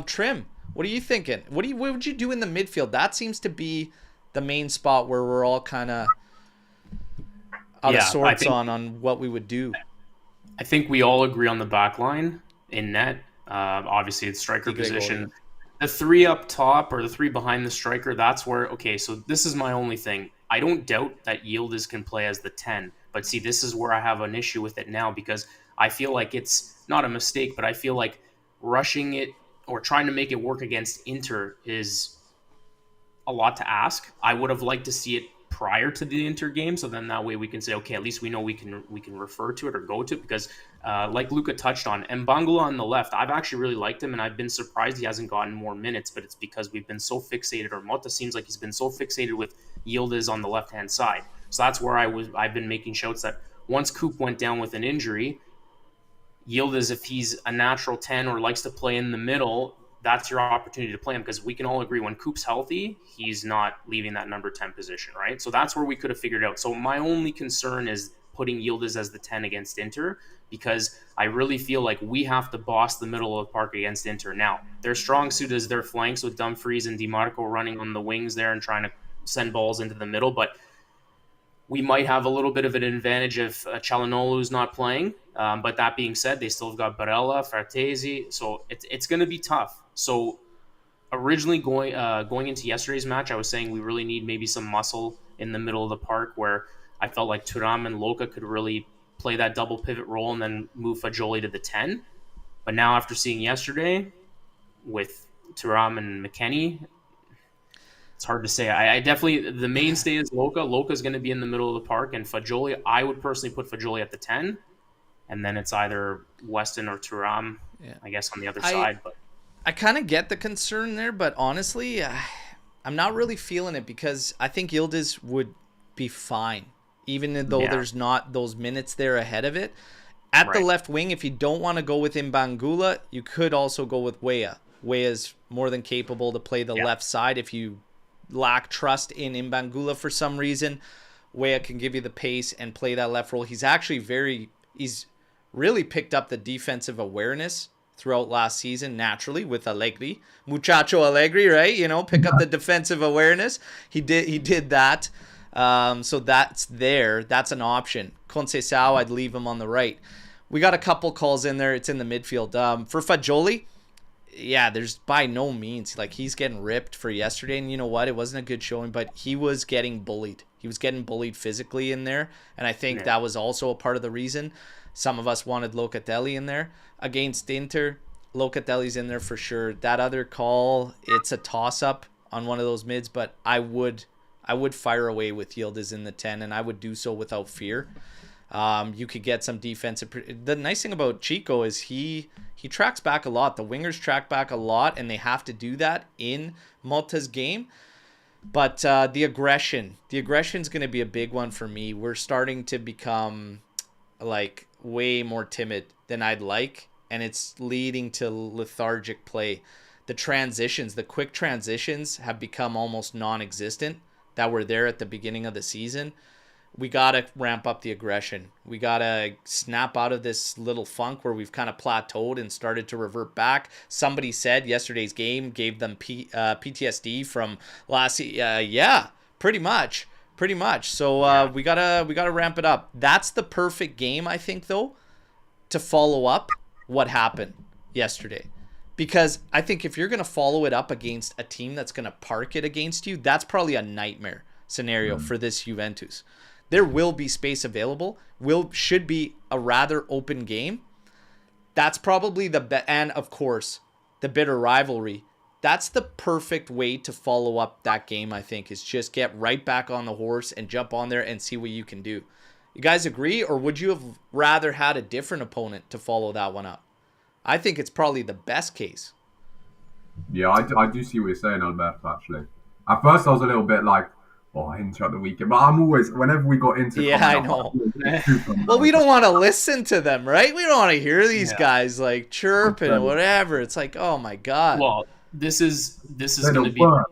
Trim, what are you thinking? What would you do in the midfield? That seems to be the main spot where we're all kind of out of sorts on what we would do. I think we all agree on the back line in net. Obviously, it's striker position. The three up top or the three behind the striker, that's where, okay, so this is my only thing. I don't doubt that Yildiz can play as the 10. But see, this is where I have an issue with it now because I feel like it's not a mistake, but I feel like rushing it or trying to make it work against Inter is a lot to ask. I would have liked to see it prior to the Inter game, so then that way we can say, okay, at least we know we can refer to it or go to it because like Luca touched on, Mbangula on the left, I've actually really liked him and I've been surprised he hasn't gotten more minutes, but it's because we've been so fixated, or Motta seems like he's been so fixated with Yildiz on the left-hand side. So that's where I've been making shouts that once Coop went down with an injury, Yildiz, if he's a natural 10 or likes to play in the middle, that's your opportunity to play him because we can all agree when Coop's healthy, he's not leaving that number 10 position, right? So that's where we could have figured out. So my only concern is putting Yildiz as the 10 against Inter because I really feel like we have to boss the middle of the park against Inter. Now, their strong suit is their flanks with Dumfries and DiMarco running on the wings there and trying to send balls into the middle, but we might have a little bit of an advantage if Çalhanoğlu's not playing. But that being said, they still have got Barella, Frattesi, so it's going to be tough. So originally going into yesterday's match, I was saying we really need maybe some muscle in the middle of the park where I felt like Thuram and Luca could really play that double pivot role and then move Fagioli to the 10. But now after seeing yesterday with Thuram and McKennie, it's hard to say. I definitely, the mainstay is Luca. Luca's going to be in the middle of the park, and Fagioli, I would personally put Fagioli at the 10, and then it's either Weston or Thuram, I guess, on the other side. But I kind of get the concern there, but honestly, I'm not really feeling it because I think Yildiz would be fine, even though there's not those minutes there ahead of it. At the left wing, if you don't want to go with Mbangula, you could also go with Weah. Weah's more than capable to play the left side if you lack trust in Mbangula for some reason. Weah can give you the pace and play that left role. He's actually he's really picked up the defensive awareness throughout last season naturally with Allegri. Muchacho Allegri, right? Pick up the defensive awareness. He did that. So that's there. That's an option. Conceição, I'd leave him on the right. We got a couple calls in there. It's in the midfield. For Fagioli, there's by no means, he's getting ripped for yesterday, and you know what? It wasn't a good showing, but he was getting bullied. He was getting bullied physically in there, and I think that was also a part of the reason some of us wanted Locatelli in there. Against Inter, Locatelli's in there for sure. That other call, it's a toss-up on one of those mids, but I would fire away with Yildiz in the 10, and I would do so without fear. You could get some defensive. The nice thing about Chico is he tracks back a lot. The wingers track back a lot, and they have to do that in Motta's game. But the aggression's going to be a big one for me. We're starting to become way more timid than I'd like, and it's leading to lethargic play. the transitions, the quick transitions have become almost non-existent that were there at the beginning of the season. We got to ramp up the aggression. We got to snap out of this little funk where we've kind of plateaued and started to revert back. Somebody said yesterday's game gave them PTSD from last yeah, pretty much. So we got to ramp it up. That's the perfect game, I think, though, to follow up what happened yesterday. Because I think if you're going to follow it up against a team that's going to park it against you, that's probably a nightmare scenario for this Juventus. There will be space available. Should be a rather open game. That's probably and of course, the bitter rivalry. That's the perfect way to follow up that game, I think, is just get right back on the horse and jump on there and see what you can do. You guys agree, or would you have rather had a different opponent to follow that one up? I think it's probably the best case. Yeah, I do see what you're saying, Alberto, actually. At first, I was a little bit like, Inter at the weekend. But I'm always, whenever we got into... Yeah, I know. Well, we don't want to listen to them, right? We don't want to hear these guys, like, chirping and whatever. It's like, oh, my God. Well, this is going to be the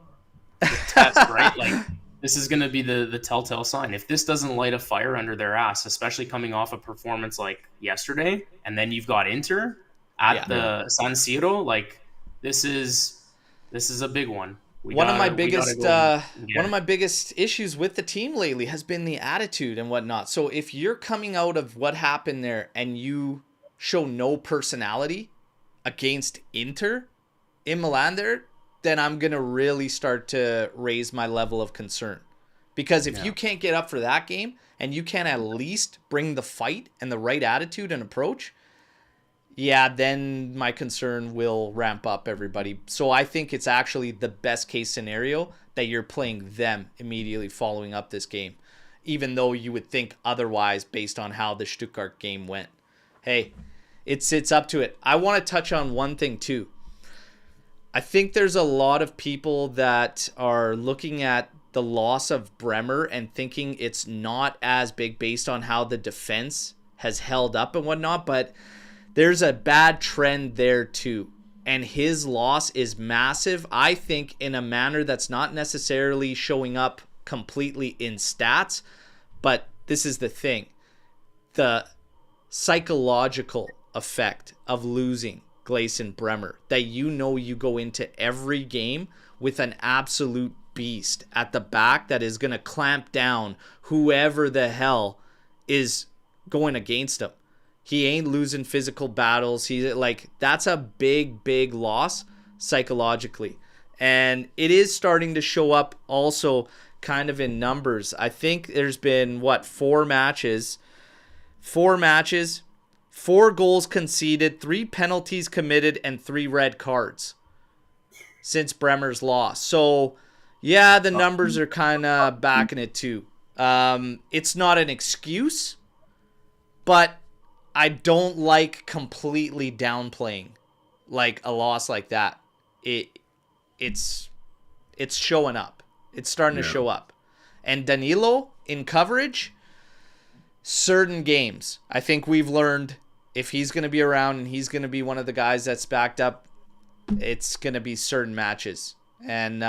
test, right? Like, this is going to be the telltale sign. If this doesn't light a fire under their ass, especially coming off a performance like yesterday, and then you've got Inter at the San Siro, like, this is a big one. One of my biggest issues with the team lately has been the attitude and whatnot. So if you're coming out of what happened there and you show no personality against Inter in Milan there, then I'm going to really start to raise my level of concern. Because if you can't get up for that game and you can't at least bring the fight and the right attitude and approach, then my concern will ramp up, everybody. So I think it's actually the best case scenario that you're playing them immediately following up this game, even though you would think otherwise based on how the Stuttgart game went. Hey, it's up to it. I want to touch on one thing too. I think there's a lot of people that are looking at the loss of Bremer and thinking it's not as big based on how the defense has held up and whatnot, but there's a bad trend there too. And his loss is massive, I think, in a manner that's not necessarily showing up completely in stats. But this is the thing. The psychological effect of losing Gleison Bremer. That you go into every game with an absolute beast at the back that is going to clamp down whoever the hell is going against him. He ain't losing physical battles. He's like, that's a big loss psychologically. And it is starting to show up also kind of in numbers. I think there's been, 4 matches, 4 goals conceded, 3 penalties committed, and 3 red cards since Bremer's loss. So, yeah, the numbers are kind of backing it too. It's not an excuse, but I don't like completely downplaying like a loss like that. It's showing up. It's starting to show up. And Danilo in coverage, certain games, I think we've learned if he's going to be around and he's going to be one of the guys that's backed up, it's going to be certain matches. And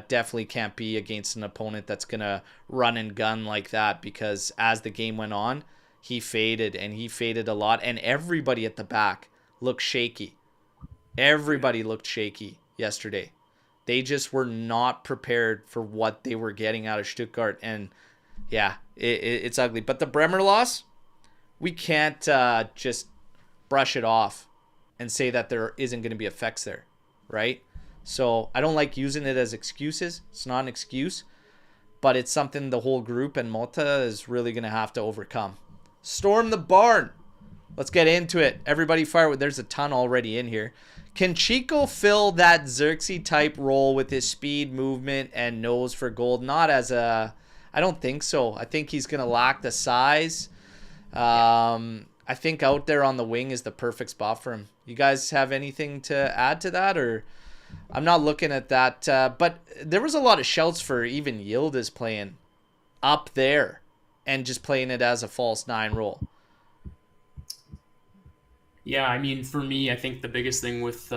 definitely can't be against an opponent that's going to run and gun like that, because as the game went on, he faded, and he faded a lot. And everybody at the back looked shaky. Everybody looked shaky yesterday. They just were not prepared for what they were getting out of Stuttgart. And, it's ugly. But the Bremer loss, we can't just brush it off and say that there isn't going to be effects there, right? So I don't like using it as excuses. It's not an excuse. But it's something the whole group and Motta is really going to have to overcome. Storm the barn. Let's get into it. Everybody fire. There's a ton already in here. Can Chico fill that Xerxes type role with his speed, movement, and nose for gold? Not as a... I don't think so. I think he's going to lack the size. I think out there on the wing is the perfect spot for him. You guys have anything to add to that? Or I'm not looking at that. But there was a lot of shouts for even Yildiz playing up there and just playing it as a false 9 role. Yeah, I mean, for me, I think the biggest thing with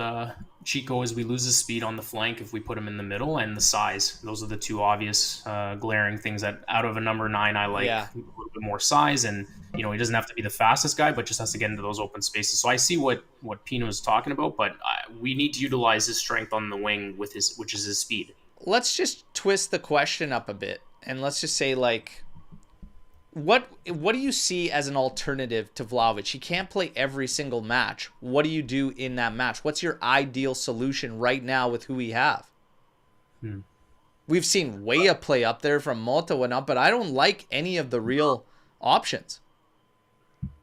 Chico is we lose his speed on the flank if we put him in the middle, and the size. Those are the two obvious glaring things that out of a number nine, I like Yeah. a little bit more size. And, he doesn't have to be the fastest guy, but just has to get into those open spaces. So I see what Pino is talking about, but we need to utilize his strength on the wing which is his speed. Let's just twist the question up a bit, and let's just say, like, what do you see as an alternative to Vlahovic? He can't play every single match. What do you do in that match? What's your ideal solution right now with who we have? We've seen Weah play up there from Motta and whatnot, but I don't like any of the real options.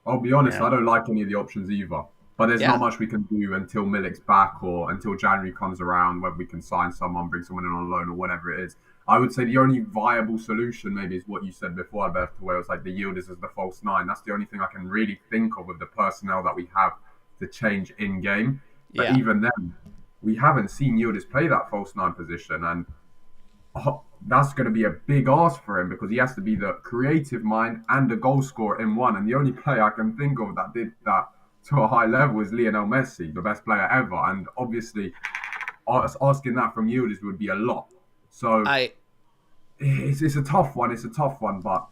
I'll be honest, Yeah. I don't like any of the options either. But there's Yeah. not much we can do until Milik's back or until January comes around, whether we can sign someone, bring someone in on loan or whatever it is. I would say the only viable solution maybe is what you said before, Alberto, where it was like the Yildiz as the false nine. That's the only thing I can really think of with the personnel that we have to change in game. But Yeah. even then, we haven't seen Yildiz play that false nine position. And that's going to be a big ask for him because he has to be the creative mind and the goal scorer in one. And the only player I can think of that did that to a high level is Lionel Messi, the best player ever. And obviously, asking that from Yildiz would be a lot. So I it's a tough one. It's a tough one, but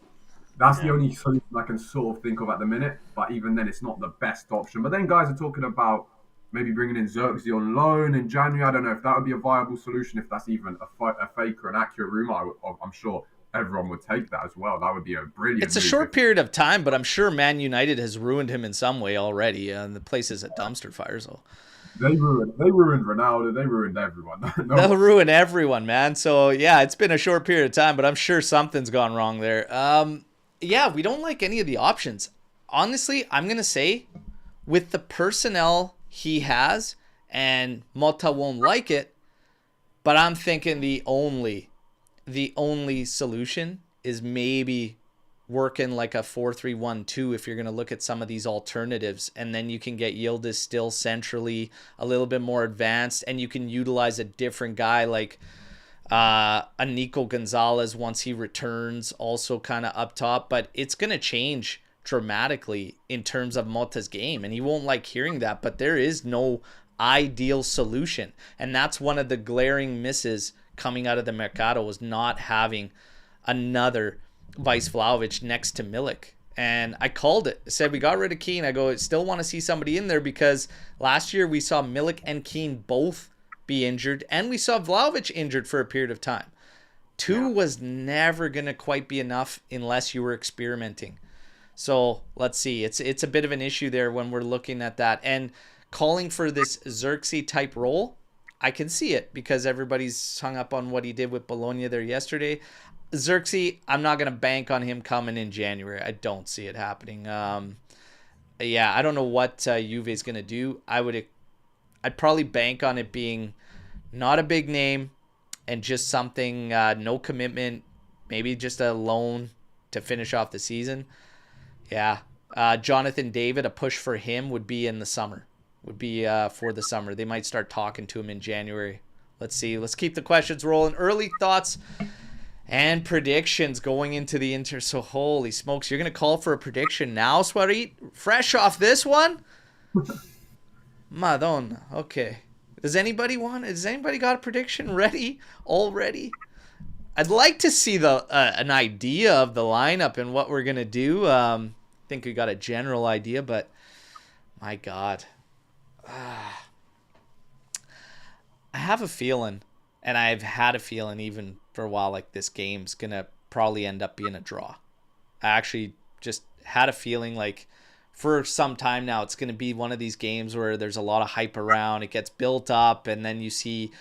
that's the Yeah. only solution I can sort of think of at the minute. But even then, it's not the best option. But then guys are talking about maybe bringing in Xerxes on loan in January. I don't know if that would be a viable solution, if that's even a fake or an accurate rumor. I'm sure everyone would take that as well. That would be a brilliant It's a move short if period of time, but I'm sure Man United has ruined him in some way already, and the place is a dumpster fire. So they ruined Ronaldo, they ruined everyone. they'll No, ruin everyone, man. So yeah, it's been a short period of time, but I'm sure something's gone wrong there. Yeah, we don't like any of the options. Honestly, I'm gonna say, with the personnel he has, and Motta won't like it, but I'm thinking the only solution is maybe working like a 4-3-1-2 if you're going to look at some of these alternatives, and then you can get Yildiz still centrally, a little bit more advanced, and you can utilize a different guy like a Nico Gonzalez once he returns, also kind of up top. But it's going to change dramatically in terms of Motta's game, and he won't like hearing that, but there is no ideal solution, and that's one of the glaring misses coming out of the Mercado, was not having another Vice Vlahovic next to Milik. And I called it. I said we got rid of Keane. I go, I still want to see somebody in there because last year we saw Milik and Keane both be injured, and we saw Vlahovic injured for a period of time. Two was never going to quite be enough unless you were experimenting. So let's see. It's a bit of an issue there when we're looking at that. And calling for this Xerxes type role, I can see it because everybody's hung up on what he did with Bologna there yesterday. Xerxes, I'm not going to bank on him coming in January. I don't see it happening. Yeah, I don't know what Juve is going to do. I'd probably bank on it being not a big name and just something, no commitment, maybe just a loan to finish off the season. Yeah. Jonathan David, a push for him would be in the summer. Would be for the summer. They might start talking to him in January. Let's see. Let's keep the questions rolling. Early thoughts and predictions going into the Inter. So holy smokes, you're going to call for a prediction now, Swarit? Fresh off this one? Madonna. Okay. Does anybody got a prediction ready already? I'd like to see an idea of the lineup and what we're going to do. I think we got a general idea, but my God. I have a feeling, and I've had a feeling even for a while, like this game's going to probably end up being a draw. I actually just had a feeling like for some time now it's going to be one of these games where there's a lot of hype around. It gets built up, and then you see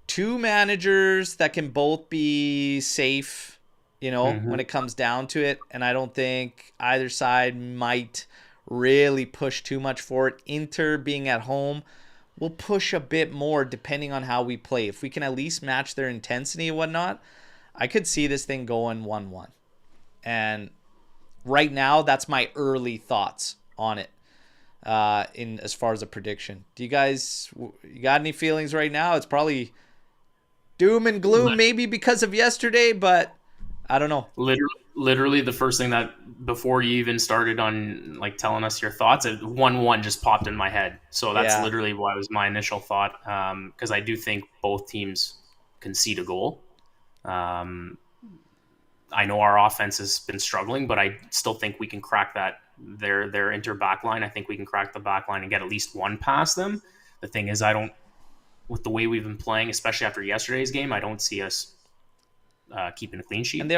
two managers that can both be safe, when it comes down to it. And I don't think either side might really push too much for it. Inter being at home will push a bit more depending on how we play. If we can at least match their intensity and whatnot, I could see this thing going 1-1. And right now, that's my early thoughts on it. In as far as a prediction, you got any feelings right now? It's probably doom and gloom, maybe because of yesterday, but I don't know. Literally, the first thing that before you even started on like telling us your thoughts, 1-1 just popped in my head. So that's Yeah. literally what was my initial thought. Because I do think both teams concede a goal. Um, I know our offense has been struggling, but I still think we can crack that their inter back line. I think we can crack the back line and get at least one past them. The thing is, I don't, with the way we've been playing, especially after yesterday's game, I don't see us keeping a clean And sheet.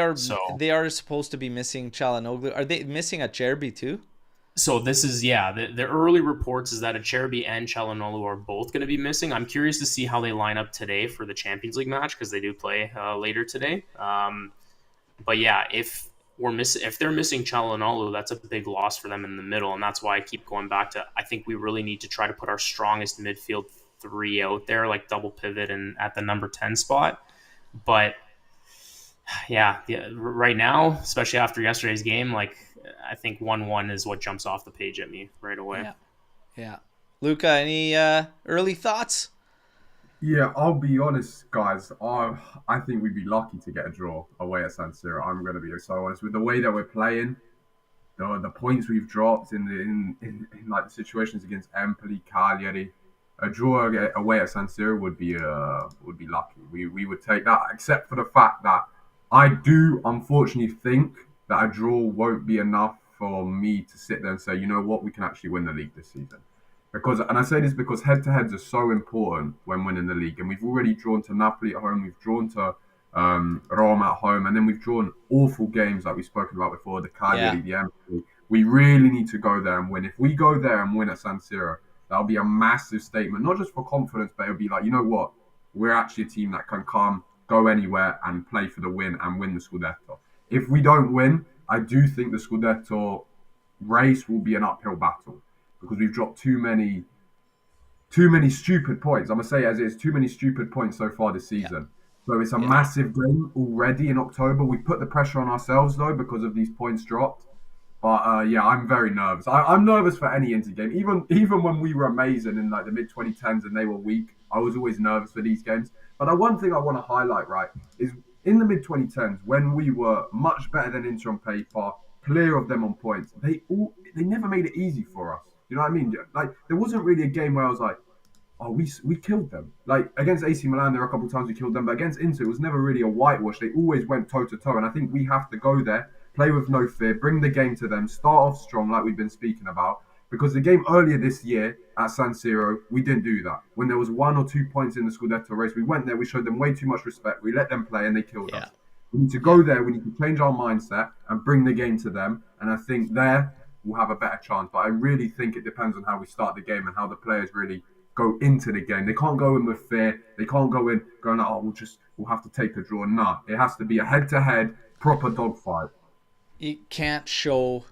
they are supposed to be missing Çalhanoğlu. Are they missing a Cherby too? So this is, yeah, the early reports is that Acerbi and Çalhanoğlu are both going to be missing. I'm curious to see how they line up today for the Champions League match because they do play later today. But yeah, if they're missing Çalhanoğlu, that's a big loss for them in the middle, and that's why I keep going back to I think we really need to try to put our strongest midfield three out there, like double pivot and at the number 10 spot. But yeah, right now, especially after yesterday's game, like I think 1-1 is what jumps off the page at me right away. Yeah. Yeah. Luca, any early thoughts? Yeah, I'll be honest, guys. I think we'd be lucky to get a draw away at San Siro. I'm going to be so honest with the way that we're playing, the points we've dropped in like the situations against Empoli, Cagliari. A draw away at San Siro would be lucky. We would take that, except for the fact that I do unfortunately think that a draw won't be enough for me to sit there and say, you know what, we can actually win the league this season. Because, and I say this because head-to-heads are so important when winning the league, and we've already drawn to Napoli at home, we've drawn to Rome at home, and then we've drawn awful games like we've spoken about before, the Cagliari, the Empoli. We really need to go there and win. If we go there and win at San Siro, that'll be a massive statement, not just for confidence, but it'll be like, you know what, we're actually a team that can come, go anywhere, and play for the win and win the Scudetto. If we don't win, I do think the Scudetto race will be an uphill battle because we've dropped too many stupid points. I'm gonna say it as it is, too many stupid points so far this season. So it's a massive game already in October. We put the pressure on ourselves though because of these points dropped. But yeah, I'm very nervous. I'm nervous for any Inter game. Even when we were amazing in like the mid 2010s and they were weak, I was always nervous for these games. But one thing I want to highlight, right, is in the mid 2010s when we were much better than Inter on paper, clear of them on points. They never made it easy for us. You know what I mean? Like there wasn't really a game where I was like, oh, we killed them. Like against AC Milan, there were a couple of times we killed them, but against Inter, it was never really a whitewash. They always went toe to toe, and I think we have to go there, play with no fear, bring the game to them, start off strong, like we've been speaking about. Because the game earlier this year at San Siro, we didn't do that. When there was 1 or 2 points in the Scudetto race, we went there, we showed them way too much respect, we let them play, and they killed us. We need to go there, we need to change our mindset and bring the game to them. And I think there we'll have a better chance. But I really think it depends on how we start the game and how the players really go into the game. They can't go in with fear. They can't go in going, oh, we'll have to take a draw. Nah, it has to be a head-to-head, proper dogfight. You can't show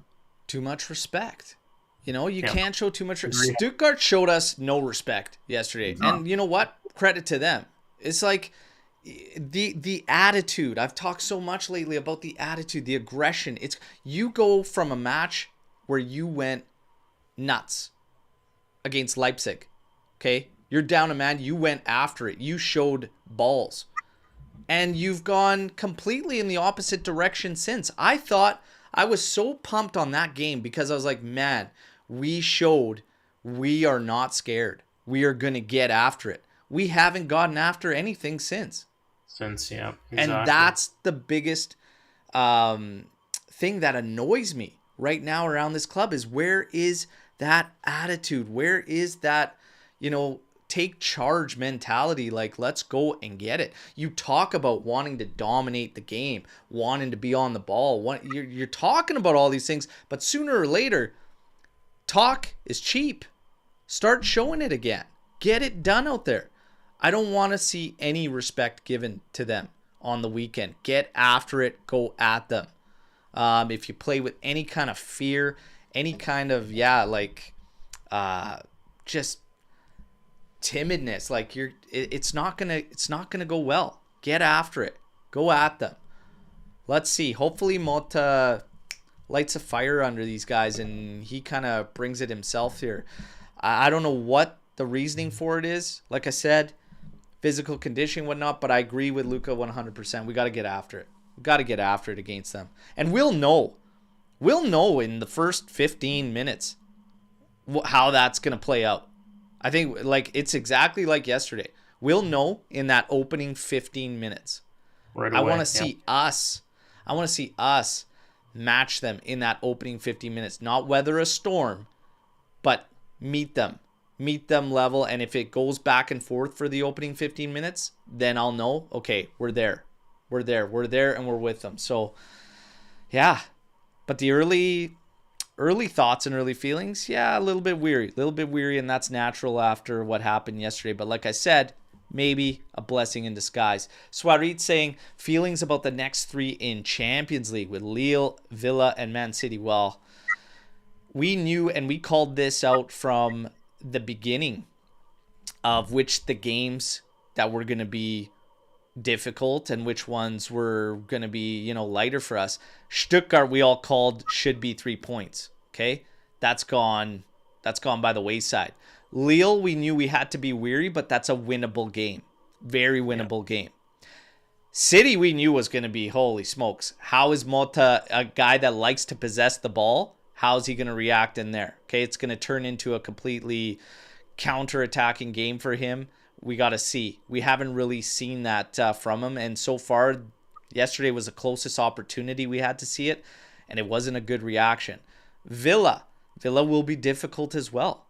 too much respect. You can't show too much. Stuttgart showed us no respect yesterday. Exactly. And you know what? Credit to them. It's like the attitude. I've talked so much lately about the attitude, the aggression. It's you go from a match where you went nuts against Leipzig. Okay? You're down a man. You went after it. You showed balls. And you've gone completely in the opposite direction since. I thought I was so pumped on that game because I was like, man, we showed we are not scared. We are going to get after it. We haven't gotten after anything since. Yeah. Exactly. And that's the biggest thing that annoys me right now around this club is where is that attitude? Where is that, take charge mentality? Like, let's go and get it. You talk about wanting to dominate the game, wanting to be on the ball. You're talking about all these things, but sooner or later, talk is cheap. Start showing it again. Get it done out there. I don't want to see any respect given to them on the weekend. Get after it. Go at them. If you play with any kind of fear, any kind of, just timidness, like it's not gonna go well. Get after it. Go at them. Let's see. Hopefully Motta lights a fire under these guys and he kind of brings it himself here. I don't know what the reasoning for it is. Like I said, physical conditioning, whatnot, but I agree with Luca 100%. We got to get after it. We've got to get after it against them. And we'll know. We'll know in the first 15 minutes how that's going to play out. I think it's exactly like yesterday. We'll know in that opening 15 minutes. Right I away. want to see us. I want to see us match them in that opening 15 minutes. Not weather a storm, but meet them level. And if it goes back and forth for the opening 15 minutes, then I'll know, okay, we're there, and we're with them. So yeah, but the early thoughts and early feelings, yeah, a little bit weary, and that's natural after what happened yesterday. But like I said, maybe a blessing in disguise. Swarit saying feelings about the next 3 in Champions League with Lille, Villa, and Man City. Well, we knew and we called this out from the beginning of which the games that were going to be difficult and which ones were going to be, lighter for us. Stuttgart, we all called should be 3 points. Okay. That's gone by the wayside. Lille, we knew we had to be weary, but that's a winnable game. Very winnable game. City, we knew was going to be, holy smokes. How is Motta, a guy that likes to possess the ball, how's he going to react in there? Okay, it's going to turn into a completely counter-attacking game for him. We got to see. We haven't really seen that from him. And so far, yesterday was the closest opportunity we had to see it, and it wasn't a good reaction. Villa will be difficult as well.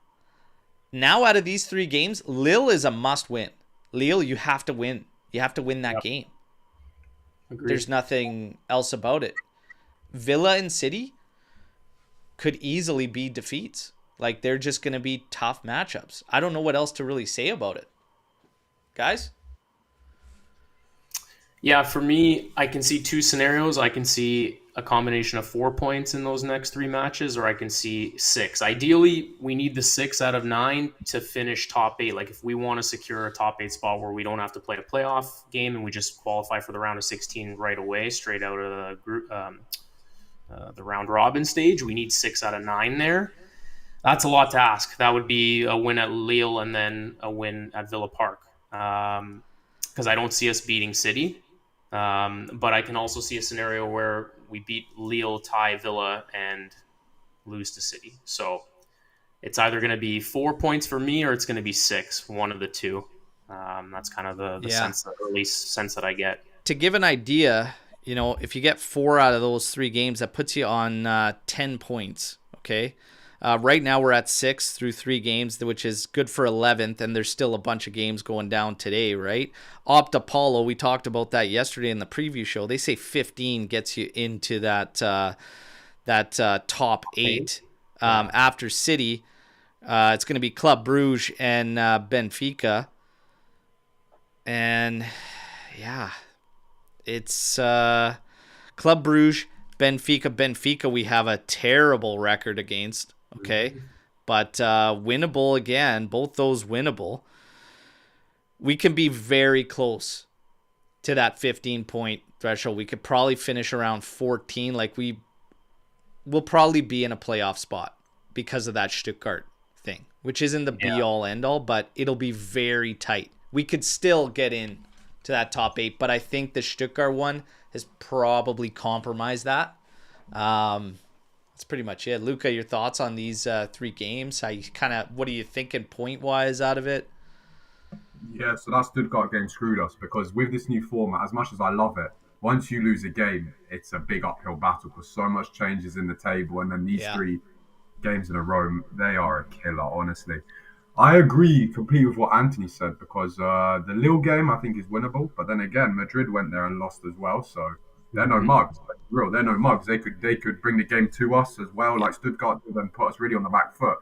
Now, out of these 3 games, Lille is a must-win. Lille, you have to win. You have to win that game. Agreed. There's nothing else about it. Villa and City could easily be defeats. They're just going to be tough matchups. I don't know what else to really say about it. Guys? Yeah, for me, I can see 2 scenarios. I can see a combination of 4 points in those next 3 matches, or I can see 6. Ideally, we need the 6 out of 9 to finish top 8. If we want to secure a top 8 spot where we don't have to play a playoff game and we just qualify for the round of 16 right away, straight out of the group, the round robin stage, we need 6 out of 9 there. That's a lot to ask. That would be a win at Lille and then a win at Villa Park. Because I don't see us beating City. But I can also see a scenario where we beat Lille, tie Villa, and lose to City. So it's either going to be 4 points for me or it's going to be 6, one of the two. That's kind of the early sense that I get. To give an idea, if you get 4 out of those 3 games, that puts you on 10 points, okay? Right now we're at 6 through 3 games, which is good for 11th, and there's still a bunch of games going down today, right? Opt Apollo, we talked about that yesterday in the preview show. They say 15 gets you into that top 8. After City, it's going to be Club Brugge and Benfica. And, yeah, it's Club Brugge, Benfica we have a terrible record against. Okay, but winnable again, both those winnable. We can be very close to that 15-point threshold. We could probably finish around 14. We'll probably be in a playoff spot because of that Stuttgart thing, which isn't the be-all, end-all, but it'll be very tight. We could still get in to that top 8, but I think the Stuttgart one has probably compromised that. That's pretty much it. Luca, your thoughts on these 3 games? What are you thinking point-wise out of it? Yeah, so that Stuttgart game screwed us because with this new format, as much as I love it, once you lose a game, it's a big uphill battle because so much changes in the table, and then these 3 games in a row, they are a killer, honestly. I agree completely with what Anthony said because the Lille game, I think, is winnable, but then again, Madrid went there and lost as well, so they're no mugs. They're no mugs. They could bring the game to us as well, like Stuttgart did, and put us really on the back foot.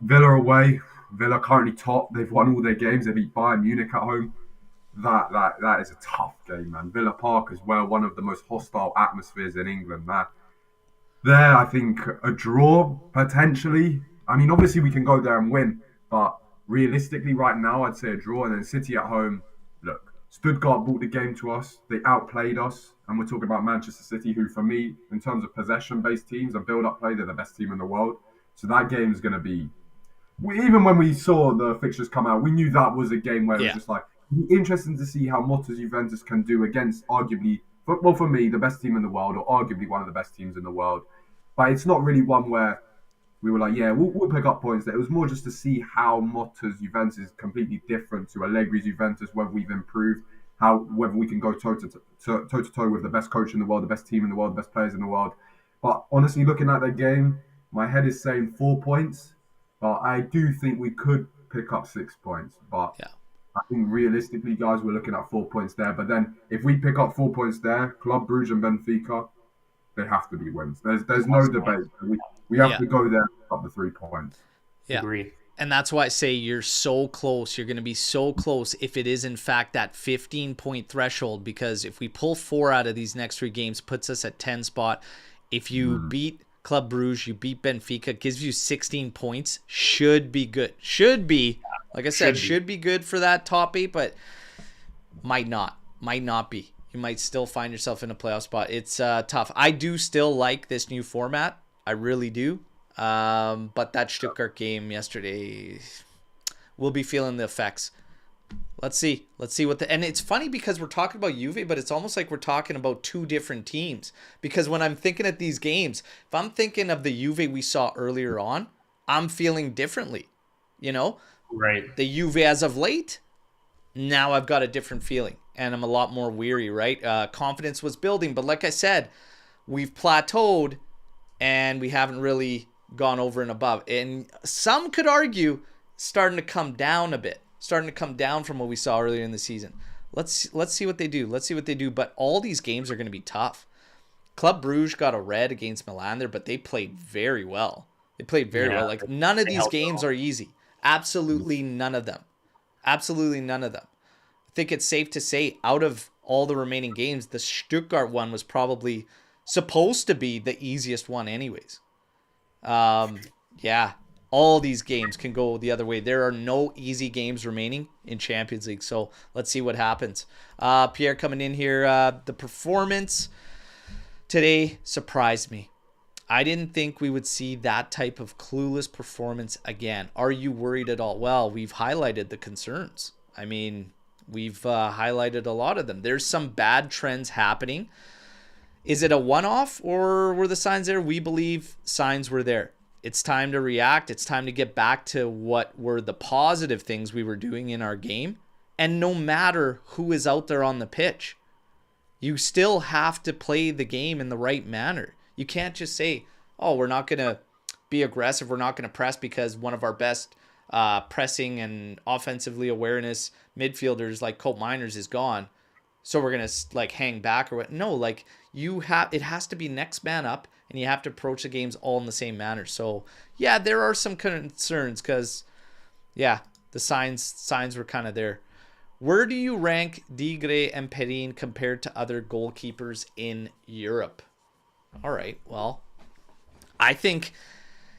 Villa away. Villa currently top. They've won all their games. They beat Bayern Munich at home. That is a tough game, man. Villa Park as well, one of the most hostile atmospheres in England. There, I think a draw potentially. I mean, obviously we can go there and win, but realistically, right now, I'd say a draw. And then City at home. Look, Stuttgart brought the game to us. They outplayed us. And we're talking about Manchester City, who, for me, in terms of possession-based teams and build-up play, they're the best team in the world. So that game is going to be... even when we saw the fixtures come out, we knew that was a game where it was just like... Interesting to see how Motta'S Juventus can do against, arguably, for me, the best team in the world, or arguably one of the best teams in the world. But it's not really one where we were like, yeah, we'll pick up points there. It was more just to see how Motta'S Juventus is completely different to Allegri's Juventus, whether we've improved, whether we can go toe to toe with the best coach in the world, the best team in the world, the best players in the world. But honestly, looking at their game, my head is saying 4 points, but I do think we could pick up 6 points. But Yeah. I think realistically, guys, we're looking at 4 points there. But then if we pick up 4 points there, Club Brugge and Benfica, they have to be wins. There's no debate. We have to go there and pick up the 3 points. Yeah. Agree. And that's why I say you're so close. You're going to be so close if it is, in fact, that 15-point threshold. Because if we pull 4 out of these next 3 games, puts us at 10 spot. If you beat Club Brugge, you beat Benfica, gives you 16 points. Should be good. Should be. Like I said, should be good for that top 8, but might not. Might not be. You might still find yourself in a playoff spot. It's tough. I do still like this new format. I really do. But that Stuttgart game yesterday, we'll be feeling the effects. Let's see and it's funny because we're talking about Juve, but it's almost like we're talking about 2 different teams. Because when I'm thinking at these games, if I'm thinking of the Juve we saw earlier on, I'm feeling differently. You know, Right. the Juve as of late, now I've got a different feeling and I'm a lot more weary, right? Confidence was building, but like I said, we've plateaued and we haven't really gone over and above. And some could argue starting to come down a bit, starting to come down from what we saw earlier in the season. Let's see what they do. Let's see what they do. But all these games are going to be tough. Club Brugge got a red against Milan there, but they played very well. They played very well. Like, none of these games are easy. Absolutely none of them. Absolutely none of them. I think it's safe to say out of all the remaining games, the Stuttgart one was probably supposed to be the easiest one anyways. Yeah, all these games can go the other way. There are no easy games remaining in Champions League, so let's see what happens. Pierre coming in here. The performance today surprised me. I didn't think we would see that type of clueless performance again. Are you worried at all? Well, we've highlighted the concerns. I mean, we've highlighted a lot of them. There's some bad trends happening. Is it a one-off or were the signs there? We believe signs were there. It's time to react. It's time to get back to what were the positive things we were doing in our game. And no matter who is out there on the pitch, you still have to play the game in the right manner. You can't just say, oh, we're not going to be aggressive. We're not going to press because one of our best pressing and offensively awareness midfielders like Colt Miners is gone. So we're going to like hang back or what? No, like it has to be next man up and you have to approach the games all in the same manner. So yeah, there are some concerns because yeah, the signs were kind of there. Where do you rank Digre and Perin compared to other goalkeepers in Europe? All right, well, I think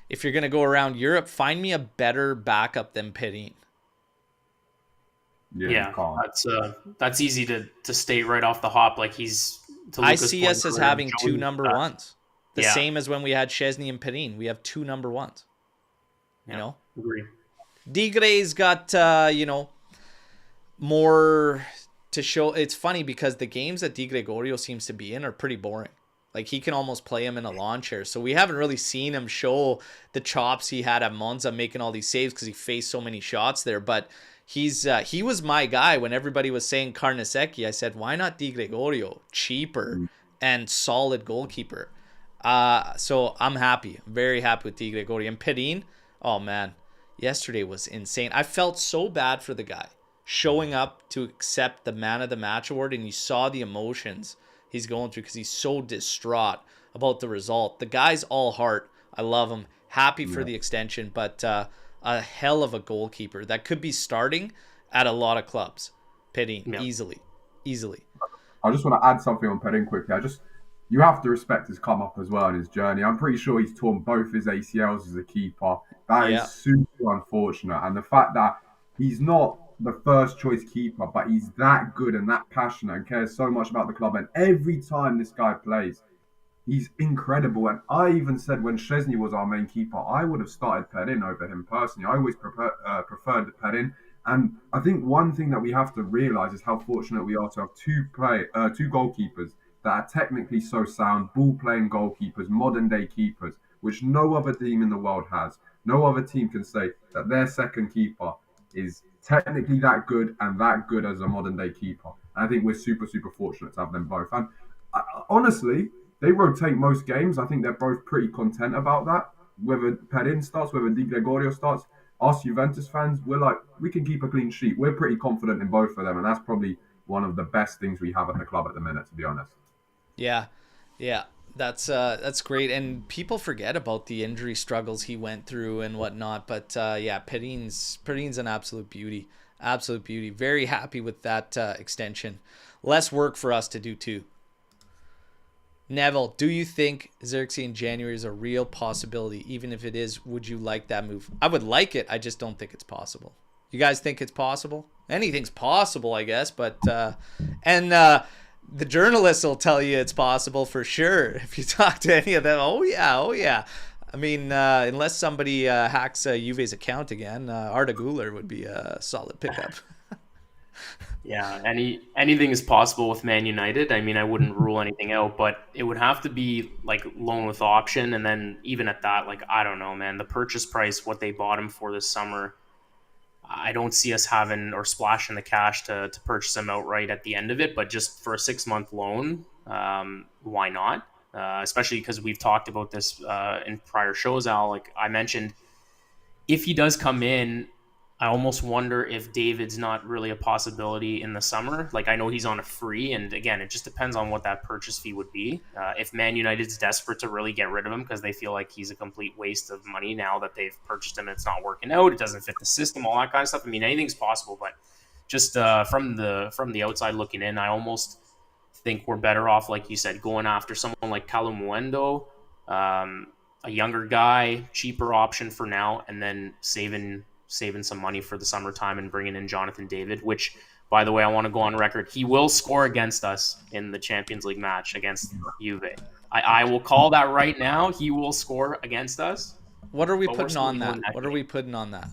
if you're going to go around Europe, find me a better backup than Perin. Yeah, that's easy to state right off the hop. Like I see us as having 2 number ones. The same as when we had Szczesny and Perin. We have 2 number ones. You know? Agree. Digre's got, more to show. It's funny because the games that Di Gregorio seems to be in are pretty boring. Like, he can almost play him in a lawn chair. So we haven't really seen him show the chops he had at Monza making all these saves because he faced so many shots there. But he was my guy when everybody was saying Carnesecchi. I said, why not Di Gregorio? Cheaper and solid goalkeeper. So I'm happy. I'm very happy with Di Gregorio. And Perin, oh man, yesterday was insane. I felt so bad for the guy showing up to accept the Man of the Match award, and you saw the emotions he's going through because he's so distraught about the result. The guy's all heart. I love him. Happy for the extension, but a hell of a goalkeeper that could be starting at a lot of clubs. Perin, easily. I just want to add something on Perin quickly. You have to respect his come up as well in his journey. I'm pretty sure he's torn both his ACLs as a keeper. That is super unfortunate. And the fact that he's not the first choice keeper, but he's that good and that passionate and cares so much about the club. And every time this guy plays, he's incredible. And I even said when Szczesny was our main keeper, I would have started Perin over him personally. I always preferred Perin. And I think one thing that we have to realise is how fortunate we are to have two goalkeepers that are technically so sound, ball playing goalkeepers, modern day keepers, which no other team in the world has. No other team can say that their second keeper is technically that good and that good as a modern day keeper. And I think we're super, super fortunate to have them both. And honestly, they rotate most games. I think they're both pretty content about that. Whether Perin starts, whether Di Gregorio starts, us Juventus fans, we're like, we can keep a clean sheet. We're pretty confident in both of them. And that's probably one of the best things we have at the club at the minute, to be honest. Yeah, yeah, that's great. And people forget about the injury struggles he went through and whatnot. But yeah, Perin's an absolute beauty, absolute beauty. Very happy with that extension. Less work for us to do too. Neville, do you think Xerxes in January is a real possibility? Even if it is, would you like that move? I would like it. I just don't think it's possible. You guys think it's possible? Anything's possible, I guess. But the journalists will tell you it's possible for sure. If you talk to any of them, oh yeah. I mean, unless somebody hacks Juve's account again, Arda Güler would be a solid pickup. Yeah, anything is possible with Man United. I mean, I wouldn't rule anything out, but it would have to be like loan with option, and then even at that, like I don't know, man. The purchase price, what they bought him for this summer, I don't see us having or splashing the cash to purchase him outright at the end of it. But just for a 6-month loan, why not? Especially because we've talked about this in prior shows, Al. Like I mentioned, if he does come in, I almost wonder if David's not really a possibility in the summer. Like I know he's on a free, and again, it just depends on what that purchase fee would be. If Man United's desperate to really get rid of him because they feel like he's a complete waste of money now that they've purchased him and it's not working out, it doesn't fit the system, all that kind of stuff. I mean, anything's possible, but just from the outside looking in, I almost think we're better off, like you said, going after someone like Calumuendo, a younger guy, cheaper option for now, and then saving some money for the summertime and bringing in Jonathan David, which, by the way, I want to go on record. He will score against us in the Champions League match against Juve. I will call that right now. He will score against us. What are we putting on that? What are we putting on that?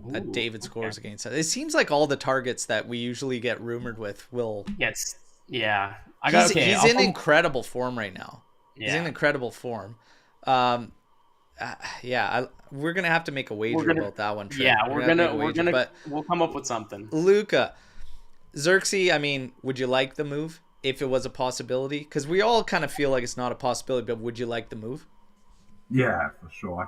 That David scores against us. It seems like all the targets that we usually get rumored with will... Yes. Yeah. He's in incredible form right now. Yeah. He's in incredible form. We're gonna have to make a wager about that one. Trent. Yeah, we'll come up with something. Luca, Xerxes. I mean, would you like the move if it was a possibility? Because we all kind of feel like it's not a possibility, but would you like the move? Yeah, for sure. I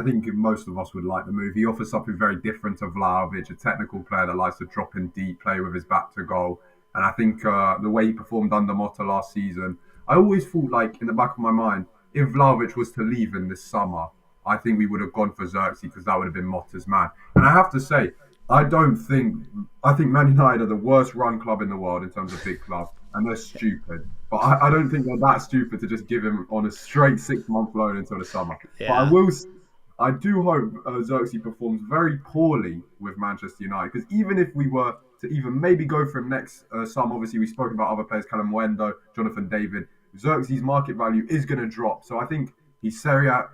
think most of us would like the move. He offers something very different to Vlahovic, a technical player that likes to drop in deep, play with his back to goal. And I think the way he performed under Motta last season, I always thought, like in the back of my mind, if Vlahovic was to leave in this summer, I think we would have gone for Xerxes because that would have been Motta's man. And I have to say, I think Man United are the worst run club in the world in terms of big club, and they're stupid. But I don't think they're that stupid to just give him on a straight 6-month loan until the summer. Yeah. But I do hope Xerxes performs very poorly with Manchester United, because even if we were to even maybe go for him next summer, obviously we've spoken about other players, Calumuendo, Jonathan David, Xerxes' market value is going to drop. So I think he's Serie A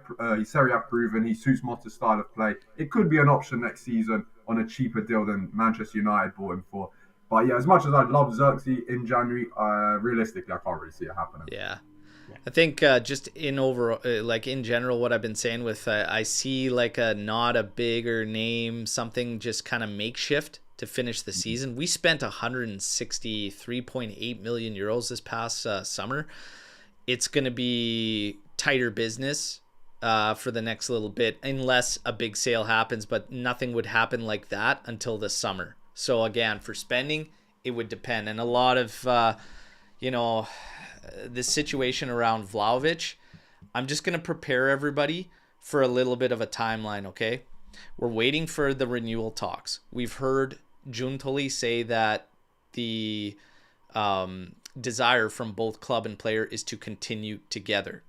proven. He suits Motta's style of play. It could be an option next season on a cheaper deal than Manchester United bought him for. But yeah, as much as I'd love Xerxes in January, realistically, I can't really see it happening. Yeah. I think just in general, what I've been saying with, I see like not a bigger name, something just kind of makeshift to finish the season. We spent 163.8 million euros this past summer. It's going to be tighter business for the next little bit, unless a big sale happens, but nothing would happen like that until the summer. So again, for spending, it would depend. And a lot of, this situation around Vlahovic, I'm just going to prepare everybody for a little bit of a timeline, okay? We're waiting for the renewal talks. We've heard Giuntoli say that the desire from both club and player is to continue together.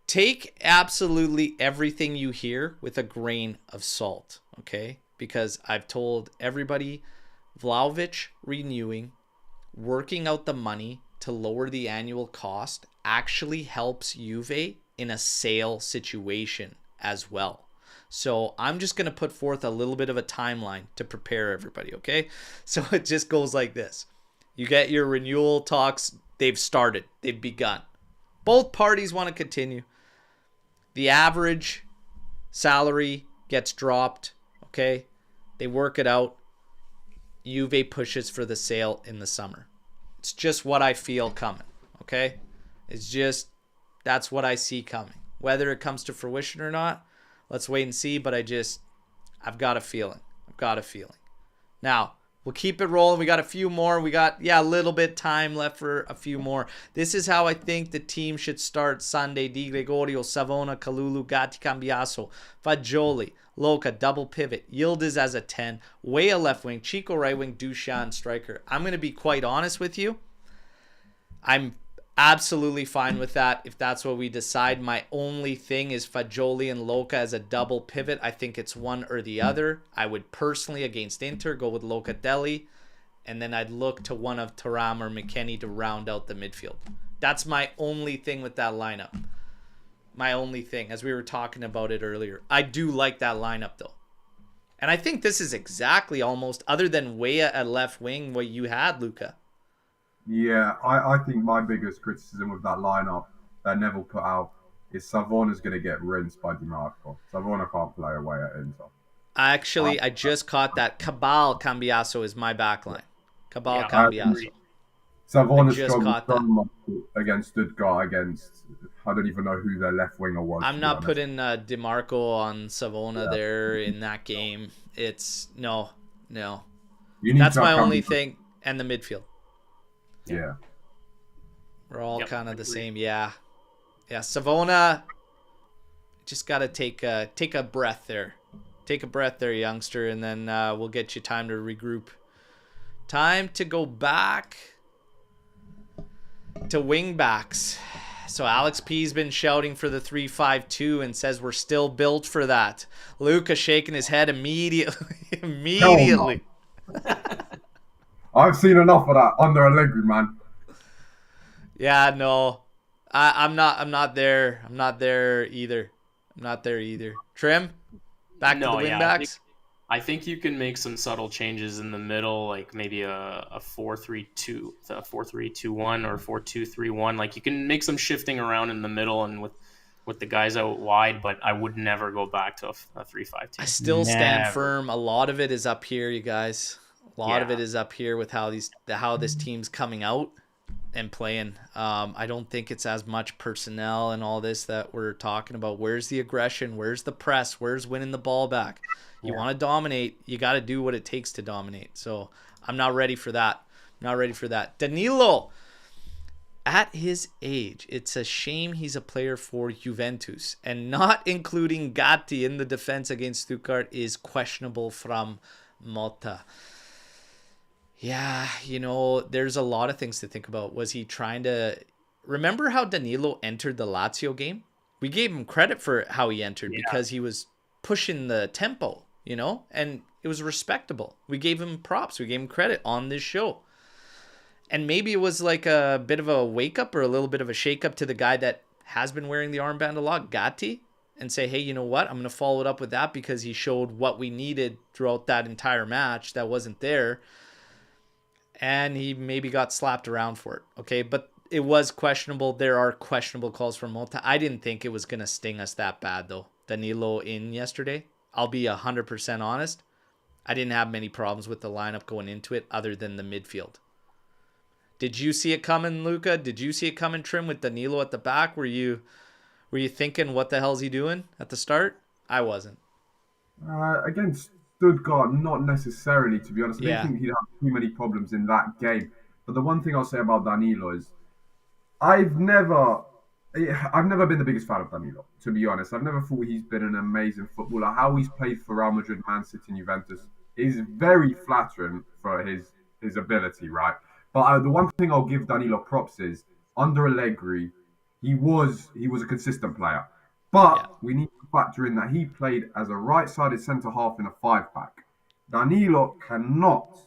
Take absolutely everything you hear with a grain of salt, okay? Because I've told everybody, Vlahovic renewing, working out the money to lower the annual cost actually helps Juve in a sale situation as well. So I'm just going to put forth a little bit of a timeline to prepare everybody, okay? So it just goes like this. You get your renewal talks they've started. They've begun. Both parties want to continue. The average salary gets dropped. Okay? They work it out. Juve pushes for the sale in the summer. It's just what I feel coming. Okay? It's just, that's what I see coming. Whether it comes to fruition or not, let's wait and see. But I've got a feeling. Now, we'll keep it rolling. We got a few more. We got, a little bit time left for a few more. This is how I think the team should start Sunday. Di Gregorio, Savona, Kalulu, Gatti, Cambiaso, Fagioli, Luca, double pivot, Yildiz as a 10, Weah left wing, Chico right wing, Dushan striker. I'm going to be quite honest with you. I'm absolutely fine with that if that's what we decide. My only thing is Fagioli and Luca as a double pivot. I think it's one or the other. I would personally, against Inter, go with Locatelli, and then I'd look to one of Thuram or McKennie to round out the midfield. That's my only thing with that lineup. My only thing, as we were talking about it earlier. I do like that lineup, though. And I think this is exactly almost, other than Weah at left wing, what you had, Luca. Yeah, I think my biggest criticism of that lineup that Neville put out is Savona's going to get rinsed by DiMarco. Savona can't play away at Inter. Actually, I just caught that. Cabal Cambiaso is my backline. Cabal Cambiaso. Savona struggled so much against Stuttgart, I don't even know who their left winger was. I'm not putting DiMarco on Savona there in that game. It's, no. That's my only thing. And the midfield. Yeah. We're all kind of the same. Yeah. Savona, just got to take a breath there. Take a breath there, youngster, and then we'll get you time to regroup. Time to go back to wing backs. So Alex P's been shouting for the 3-5-2 and says we're still built for that. Luca shaking his head immediately. I've seen enough of that under Allegri, man. Yeah, no. I'm not there. I'm not there either. Trim? Back to the wing backs? I think you can make some subtle changes in the middle, like maybe a 4-3-2, a 4-3-2-1 or 4-2-3-1. Like you can make some shifting around in the middle and with the guys out wide, but I would never go back to a 3-5-2. I still stand firm. A lot of it is up here, you guys. A lot of it is up here with how this team's coming out and playing. I don't think it's as much personnel and all this that we're talking about. Where's the aggression? Where's the press? Where's winning the ball back? You want to dominate, you got to do what it takes to dominate. So I'm not ready for that. Danilo, at his age, it's a shame he's a player for Juventus. And not including Gatti in the defense against Stuttgart is questionable from Motta. Yeah, there's a lot of things to think about. Was he trying to... Remember how Danilo entered the Lazio game? We gave him credit for how he entered because he was pushing the tempo, and it was respectable. We gave him props. We gave him credit on this show. And maybe it was like a bit of a wake-up or a little bit of a shake-up to the guy that has been wearing the armband a lot, Gatti, and say, hey, you know what? I'm going to follow it up with that because he showed what we needed throughout that entire match that wasn't there. And he maybe got slapped around for it. Okay, but it was questionable. There are questionable calls from Motta. I didn't think it was going to sting us that bad, though. Danilo in yesterday. I'll be 100% honest. I didn't have many problems with the lineup going into it other than the midfield. Did you see it coming, Luca? Did you see it coming, Trim, with Danilo at the back? Were you thinking, what the hell's he doing at the start? I wasn't. Against Stuttgart, not necessarily, to be honest. I didn't think he'd have too many problems in that game. But the one thing I'll say about Danilo is I've never been the biggest fan of Danilo, to be honest. I've never thought he's been an amazing footballer. How he's played for Real Madrid, Man City, and Juventus is very flattering for his ability, right? But the one thing I'll give Danilo props is, under Allegri, he was a consistent player. But we need to factor in that he played as a right-sided centre-half in a 5-back. Danilo cannot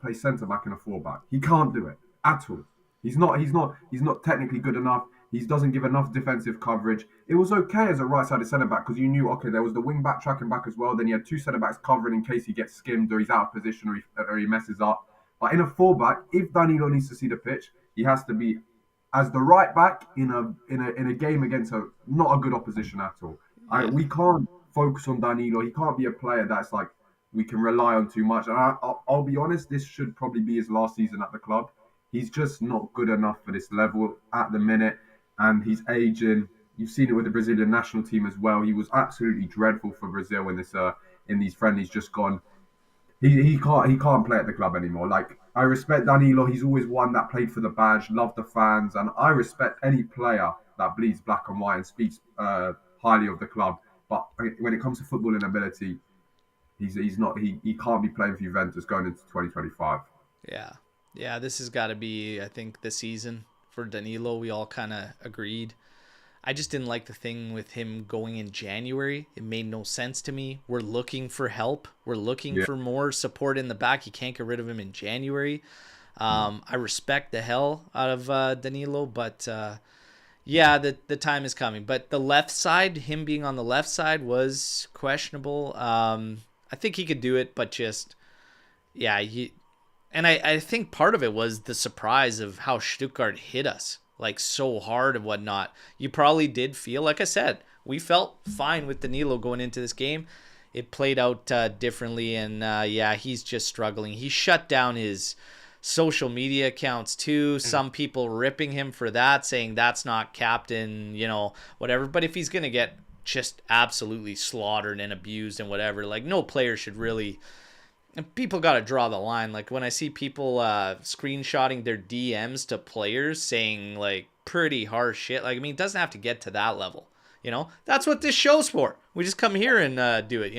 play centre-back in a 4-back. He can't do it at all. He's not technically good enough. He doesn't give enough defensive coverage. It was okay as a right-sided centre-back because you knew, okay, there was the wing-back tracking back as well. Then you had two centre-backs covering in case he gets skimmed or he's out of position or he messes up. But in a fullback, if Danilo needs to see the pitch, he has to be as the right back in a game against a not a good opposition at all. Yeah. We can't focus on Danilo. He can't be a player that's like we can rely on too much. And I'll be honest, this should probably be his last season at the club. He's just not good enough for this level at the minute, and he's aging. You've seen it with the Brazilian national team as well. He was absolutely dreadful for Brazil in these friendlies just gone. He can't play at the club anymore. Like, I respect Danilo. He's always one that played for the badge, loved the fans, and I respect any player that bleeds black and white and speaks highly of the club. But when it comes to footballing ability, he's not he can't be playing for Juventus going into 2025. Yeah. Yeah, this has got to be, I think, the season for Danilo. We all kind of agreed. I just didn't like the thing with him going in January. It made no sense to me. We're looking for help. We're looking for more support in the back. You can't get rid of him in January. I respect the hell out of Danilo, but yeah, the time is coming. But the left side, him being on the left side was questionable. I think he could do it, but just, yeah, I think part of it was the surprise of how Stuttgart hit us like so hard and whatnot. You probably did feel, like I said, we felt fine with Danilo going into this game. It played out differently, and yeah, he's just struggling. He shut down his social media accounts too. Some people ripping him for that, saying that's not captain, whatever. But if he's gonna get just absolutely slaughtered and abused and whatever, like, no player should really. And people got to draw the line. Like, when I see people screenshotting their DMs to players saying, like, pretty harsh shit. Like, I mean, it doesn't have to get to that level. That's what this show's for. We just come here and do it,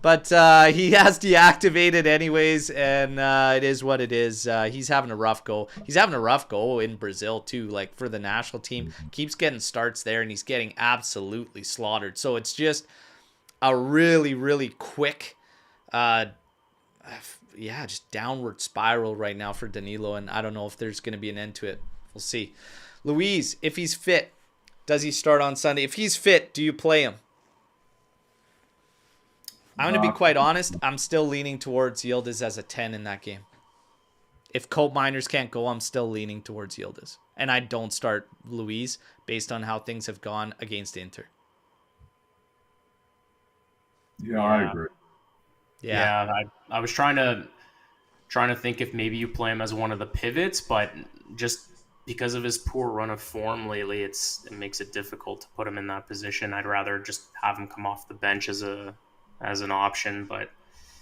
But he has deactivated anyways, and it is what it is. He's having a rough go. He's having a rough go in Brazil, too, like, for the national team. Keeps getting starts there, and he's getting absolutely slaughtered. So it's just a really, really quick just downward spiral right now for Danilo, and I don't know if there's going to be an end to it. We'll see. Luis, if he's fit, does he start on Sunday? If he's fit, do you play him? I'm going to be quite honest. I'm still leaning towards Yildiz as a 10 in that game. If Cope Miners can't go, I'm still leaning towards Yildiz. And I don't start Luis based on how things have gone against Inter. Yeah, I agree. Yeah, I was trying to think if maybe you play him as one of the pivots, but just because of his poor run of form lately, it makes it difficult to put him in that position. I'd rather just have him come off the bench as an option, but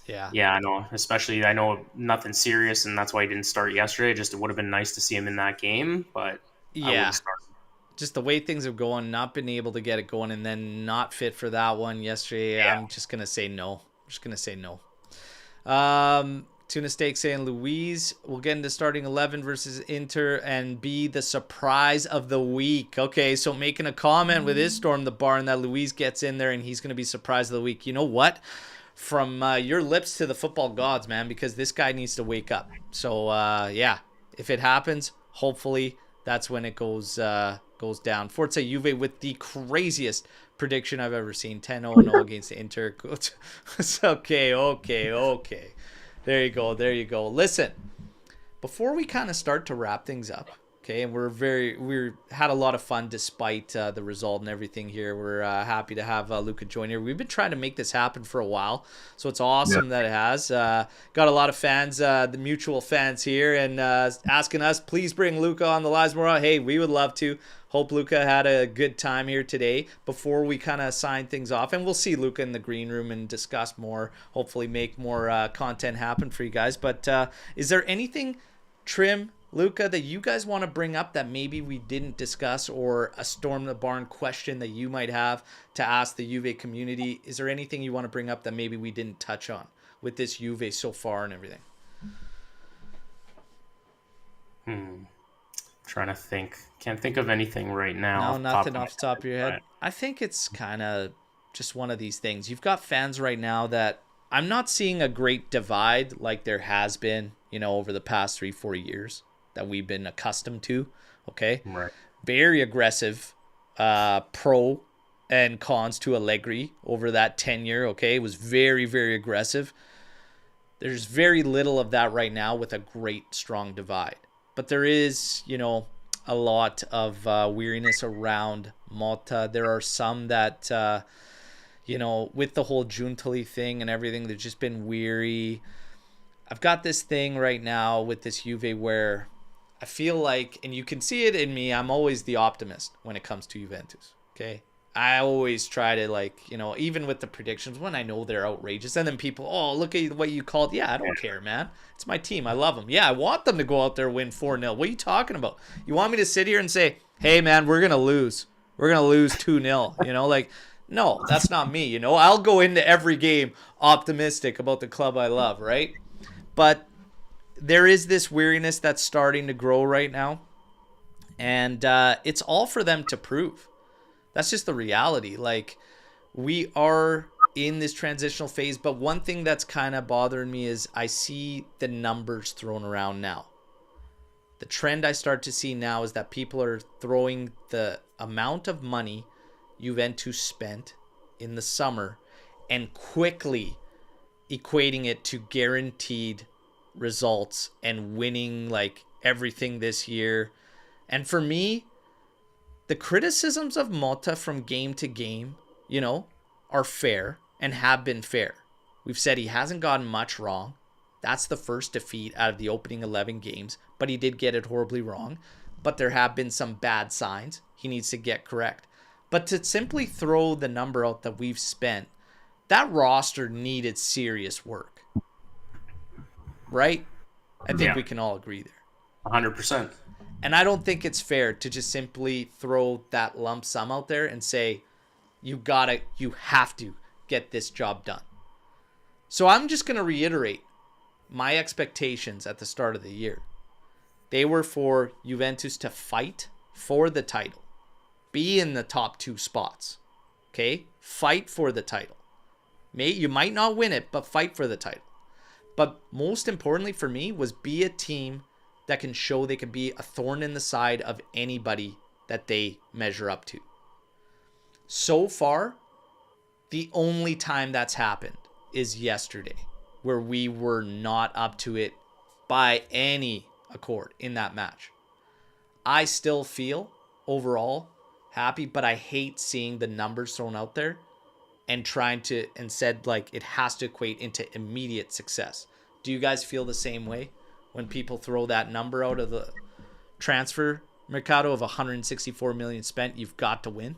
yeah, I know. Especially, I know nothing serious, and that's why he didn't start yesterday. Just, it would have been nice to see him in that game, but I wouldn't start him. Just the way things are going, not been able to get it going, and then not fit for that one yesterday. Yeah. I'm just gonna say no. Tuna Steak saying Luis will get into starting 11 versus Inter and be the surprise of the week. Okay, so making a comment with his Storm the Barn that Luis gets in there and he's going to be surprise of the week. You know what? From your lips to the football gods, man, because this guy needs to wake up. So, yeah, if it happens, hopefully that's when it goes down. Forza Juve with the craziest prediction I've ever seen. 10-0 against the Inter. It's okay. There you go. Listen, before we kind of start to wrap things up, okay, and we had a lot of fun despite the result and everything here. We're happy to have Luca join here. We've been trying to make this happen for a while, so it's awesome that it has. Got a lot of fans, the mutual fans here, and asking us, please bring Luca on the lives more. Hey, we would love to. Hope Luca had a good time here today before we kind of sign things off. And we'll see Luca in the green room and discuss more, hopefully make more content happen for you guys. But is there anything, Trim, Luca, that you guys want to bring up that maybe we didn't discuss, or a Storm the Barn question that you might have to ask the Juve community? Is there anything you want to bring up that maybe we didn't touch on with this Juve so far and everything? Trying to think. Can't think of anything right now. No, nothing off the top of your head. I think it's kind of just one of these things. You've got fans right now that I'm not seeing a great divide like there has been, over the past 3-4 years that we've been accustomed to. Okay. Right. Very aggressive, pro and cons to Allegri over that tenure. Okay. It was very, very aggressive. There's very little of that right now with a great strong divide. But there is, a lot of weariness around Motta. There are some that, with the whole Juntali thing and everything, they've just been weary. I've got this thing right now with this Juve where I feel like, and you can see it in me, I'm always the optimist when it comes to Juventus. Okay. I always try to even with the predictions when I know they're outrageous, and then people, oh, look at what you called. Yeah, I don't care, man. It's my team. I love them. Yeah, I want them to go out there and win 4-0. What are you talking about? You want me to sit here and say, hey, man, we're going to lose. We're going to lose 2-0. No, that's not me. I'll go into every game optimistic about the club I love, right? But there is this weariness that's starting to grow right now, and it's all for them to prove. That's just the reality. We are in this transitional phase, but one thing that's kind of bothering me is I see the numbers thrown around now. The trend I start to see now is that people are throwing the amount of money Juventus spent in the summer and quickly equating it to guaranteed results and winning everything this year. And for me, the criticisms of Motta from game to game, are fair and have been fair. We've said he hasn't gotten much wrong. That's the first defeat out of the opening 11 games, but he did get it horribly wrong. But there have been some bad signs he needs to get correct. But to simply throw the number out that we've spent, that roster needed serious work. Right? I think we can all agree there. 100%. And I don't think it's fair to just simply throw that lump sum out there and say, you have to get this job done. So I'm just going to reiterate my expectations at the start of the year. They were for Juventus to fight for the title, be in the top 2 spots. Okay? Fight for the title. You might not win it, but fight for the title. But most importantly for me was be a team that can show they can be a thorn in the side of anybody that they measure up to. So far, the only time that's happened is yesterday, where we were not up to it by any accord in that match. I still feel overall happy, but I hate seeing the numbers thrown out there and said it has to equate into immediate success. Do you guys feel the same way? When people throw that number out of the transfer mercado of 164 million spent, you've got to win?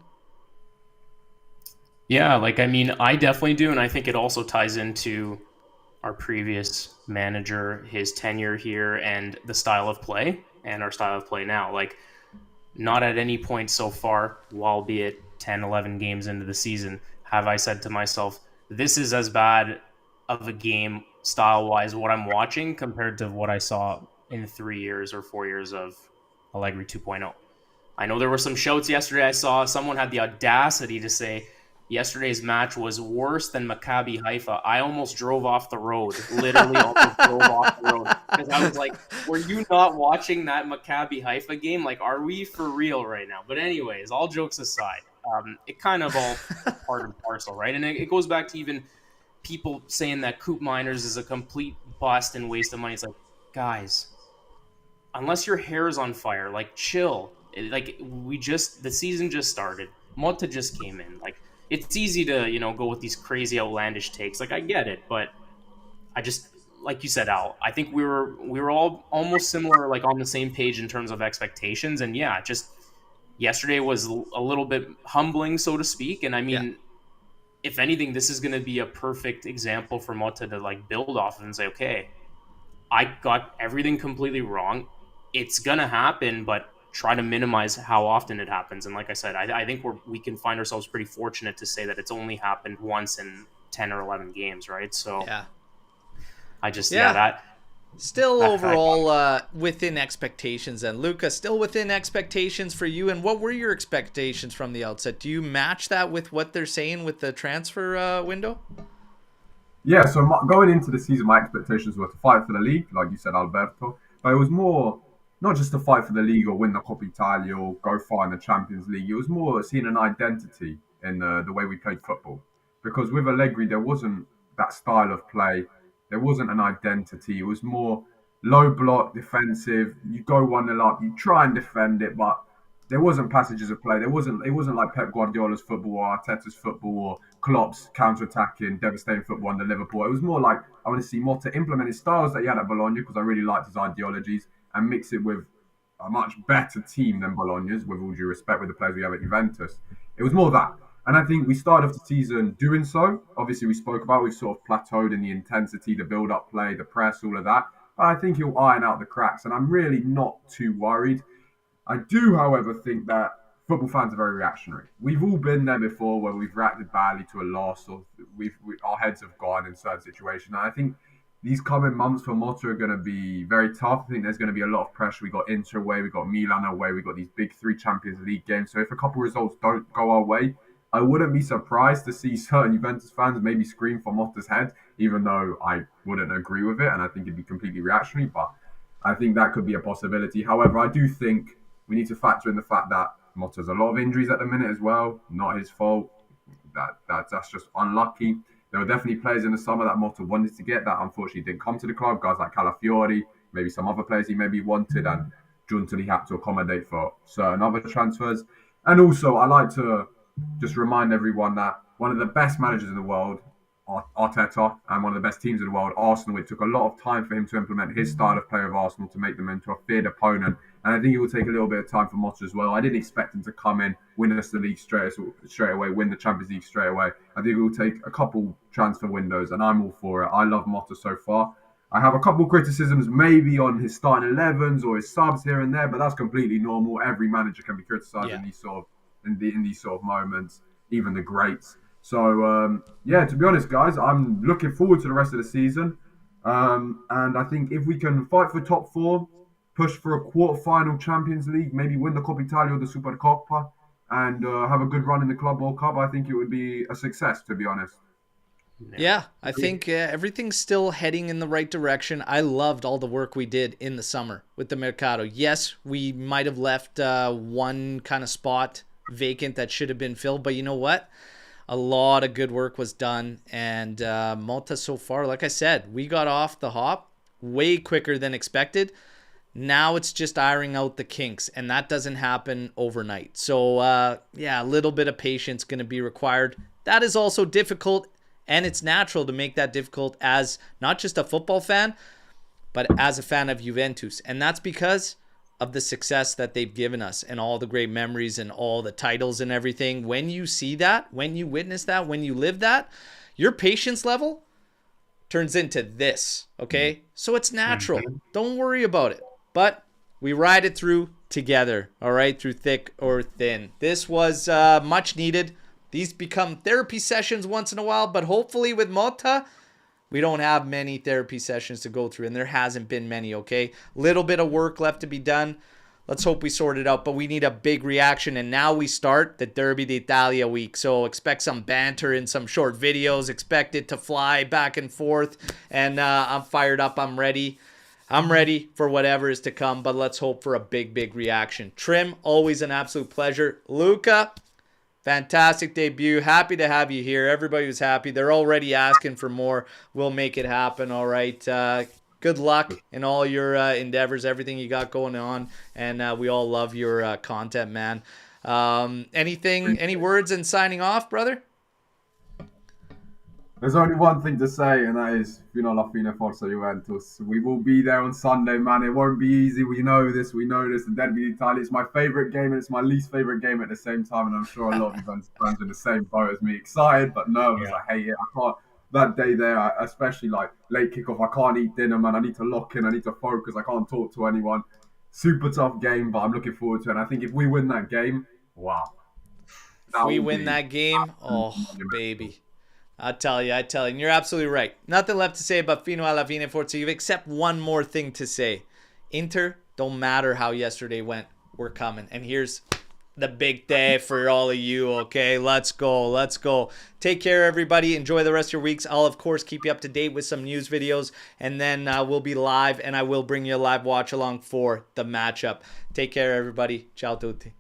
Yeah, I definitely do, and I think it also ties into our previous manager, his tenure here, and the style of play, and our style of play now. Not at any point so far, albeit 10, 11 games into the season, have I said to myself, this is as bad of a game style-wise what I'm watching compared to what I saw in 3 years or 4 years of Allegri 2.0. I know there were some shouts yesterday. I saw someone had the audacity to say yesterday's match was worse than Maccabi Haifa. I almost drove off the road, literally almost drove off the road, because I was like, were you not watching that Maccabi Haifa game? Are we for real right now? But anyways, all jokes aside, it kind of all part and parcel, right? And it goes back to even people saying that Coop Miners is a complete bust and waste of money. It's guys, unless your hair is on fire, chill. The season just started. Motta just came in. It's easy to, go with these crazy outlandish takes. I get it, but I just, like you said, Al, I think we were all almost similar, on the same page in terms of expectations. And yeah, just yesterday was a little bit humbling, so to speak. And if anything, this is going to be a perfect example for Motta to build off of and say, okay, I got everything completely wrong. It's going to happen, but try to minimize how often it happens. And like I said, I think we can find ourselves pretty fortunate to say that it's only happened once in 10 or 11 games, right? So yeah. That still overall within expectations. And Luca, still within expectations for you. And what were your expectations from the outset? Do you match that with what they're saying with the transfer window? Yeah, so going into the season, my expectations were to fight for the league, like you said, Alberto. But it was more not just to fight for the league or win the Coppa Italia or go far in the Champions League. It was more seeing an identity in the way we played football. Because with Allegri, there wasn't that style of play. There wasn't an identity. It was more low block, defensive. You go 1-0 up, you try and defend it, but there wasn't passages of play. It wasn't like Pep Guardiola's football or Arteta's football or Klopp's counter-attacking, devastating football under Liverpool. It was more like I want to see Motta implement his styles that he had at Bologna because I really liked his ideologies and mix it with a much better team than Bologna's, with all due respect, with the players we have at Juventus. It was more that. And I think we started off the season doing so. Obviously, we spoke about we've sort of plateaued in the intensity, the build-up play, the press, all of that. But I think he'll iron out the cracks, and I'm really not too worried. I do, however, think that football fans are very reactionary. We've all been there before where we've reacted badly to a loss or our heads have gone in certain situations. And I think these coming months for Motta are going to be very tough. I think there's going to be a lot of pressure. We got Inter away, we got Milan away, we got these big 3 Champions League games. So if a couple of results don't go our way, I wouldn't be surprised to see certain Juventus fans maybe scream for Motta's head, even though I wouldn't agree with it and I think it'd be completely reactionary. But I think that could be a possibility. However, I do think we need to factor in the fact that Motta's a lot of injuries at the minute as well. Not his fault. That's just unlucky. There were definitely players in the summer that Motta wanted to get that unfortunately didn't come to the club. Guys like Calafiori, maybe some other players he maybe wanted, and Giuntoli had to accommodate for certain other transfers. And also, I like to just remind everyone that one of the best managers in the world, Arteta, and one of the best teams in the world, Arsenal, it took a lot of time for him to implement his style of play of Arsenal to make them into a feared opponent. And I think it will take a little bit of time for Motta as well. I didn't expect him to come in, win us the league straight away, win the Champions League straight away. I think it will take a couple transfer windows, and I'm all for it. I love Motta so far. I have a couple criticisms maybe on his starting 11s or his subs here and there, but that's completely normal. Every manager can be criticised in these sort of moments, even the greats. So to be honest, guys, I'm looking forward to the rest of the season. And I think if we can fight for top 4, push for a quarter-final Champions League, maybe win the Coppa Italia or the Supercoppa, and have a good run in the Club World Cup, I think it would be a success, to be honest. Yeah, I think everything's still heading in the right direction. I loved all the work we did in the summer with the Mercato. Yes, we might have left one kind of spot vacant that should have been filled, but you know what? A lot of good work was done, and Motta so far, like I said, we got off the hop way quicker than expected. Now it's just ironing out the kinks, and that doesn't happen overnight. So, a little bit of patience going to be required. That is also difficult, and it's natural to make that difficult as not just a football fan, but as a fan of Juventus. And that's because of the success that they've given us and all the great memories and all the titles and everything. When you see that, when you witness that, when you live that, your patience level turns into this, okay? So it's natural. Don't worry about it. But we ride it through together, all right, through thick or thin. This was much needed. These become therapy sessions once in a while, but hopefully with Motta, we don't have many therapy sessions to go through, and there hasn't been many, okay? Little bit of work left to be done. Let's hope we sort it out, but we need a big reaction, and now we start the Derby d'Italia week, so expect some banter in some short videos. Expect it to fly back and forth, and I'm fired up. I'm ready. I'm ready for whatever is to come, but let's hope for a big, big reaction. Trim, always an absolute pleasure. Luca, fantastic debut. Happy to have you here. Everybody was happy. They're already asking for more. We'll make it happen, all right? Good luck in all your endeavors, everything you got going on, and we all love your content, man. Any words in signing off, brother? There's only one thing to say, and that is, fino alla fine, forza Juventus. We will be there on Sunday, man. It won't be easy. We know this. The Derby d'Italia. It's my favourite game, and it's my least favourite game at the same time. And I'm sure a lot of Juventus fans are in the same boat as me. Excited, but nervous. Yeah. I hate it. I can't. That day there, especially like late kickoff, I can't eat dinner, man. I need to lock in. I need to focus. I can't talk to anyone. Super tough game, but I'm looking forward to it. And I think if we win that game, wow. If we win that game, oh, baby. I tell you, and you're absolutely right. Nothing left to say about fino alla fine forza Juve, except one more thing to say. Inter, don't matter how yesterday went, we're coming. And here's the big day for all of you, okay? Let's go. Take care, everybody. Enjoy the rest of your weeks. I'll, of course, keep you up to date with some news videos, and then we'll be live, and I will bring you a live watch along for the matchup. Take care, everybody. Ciao tutti.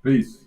Peace.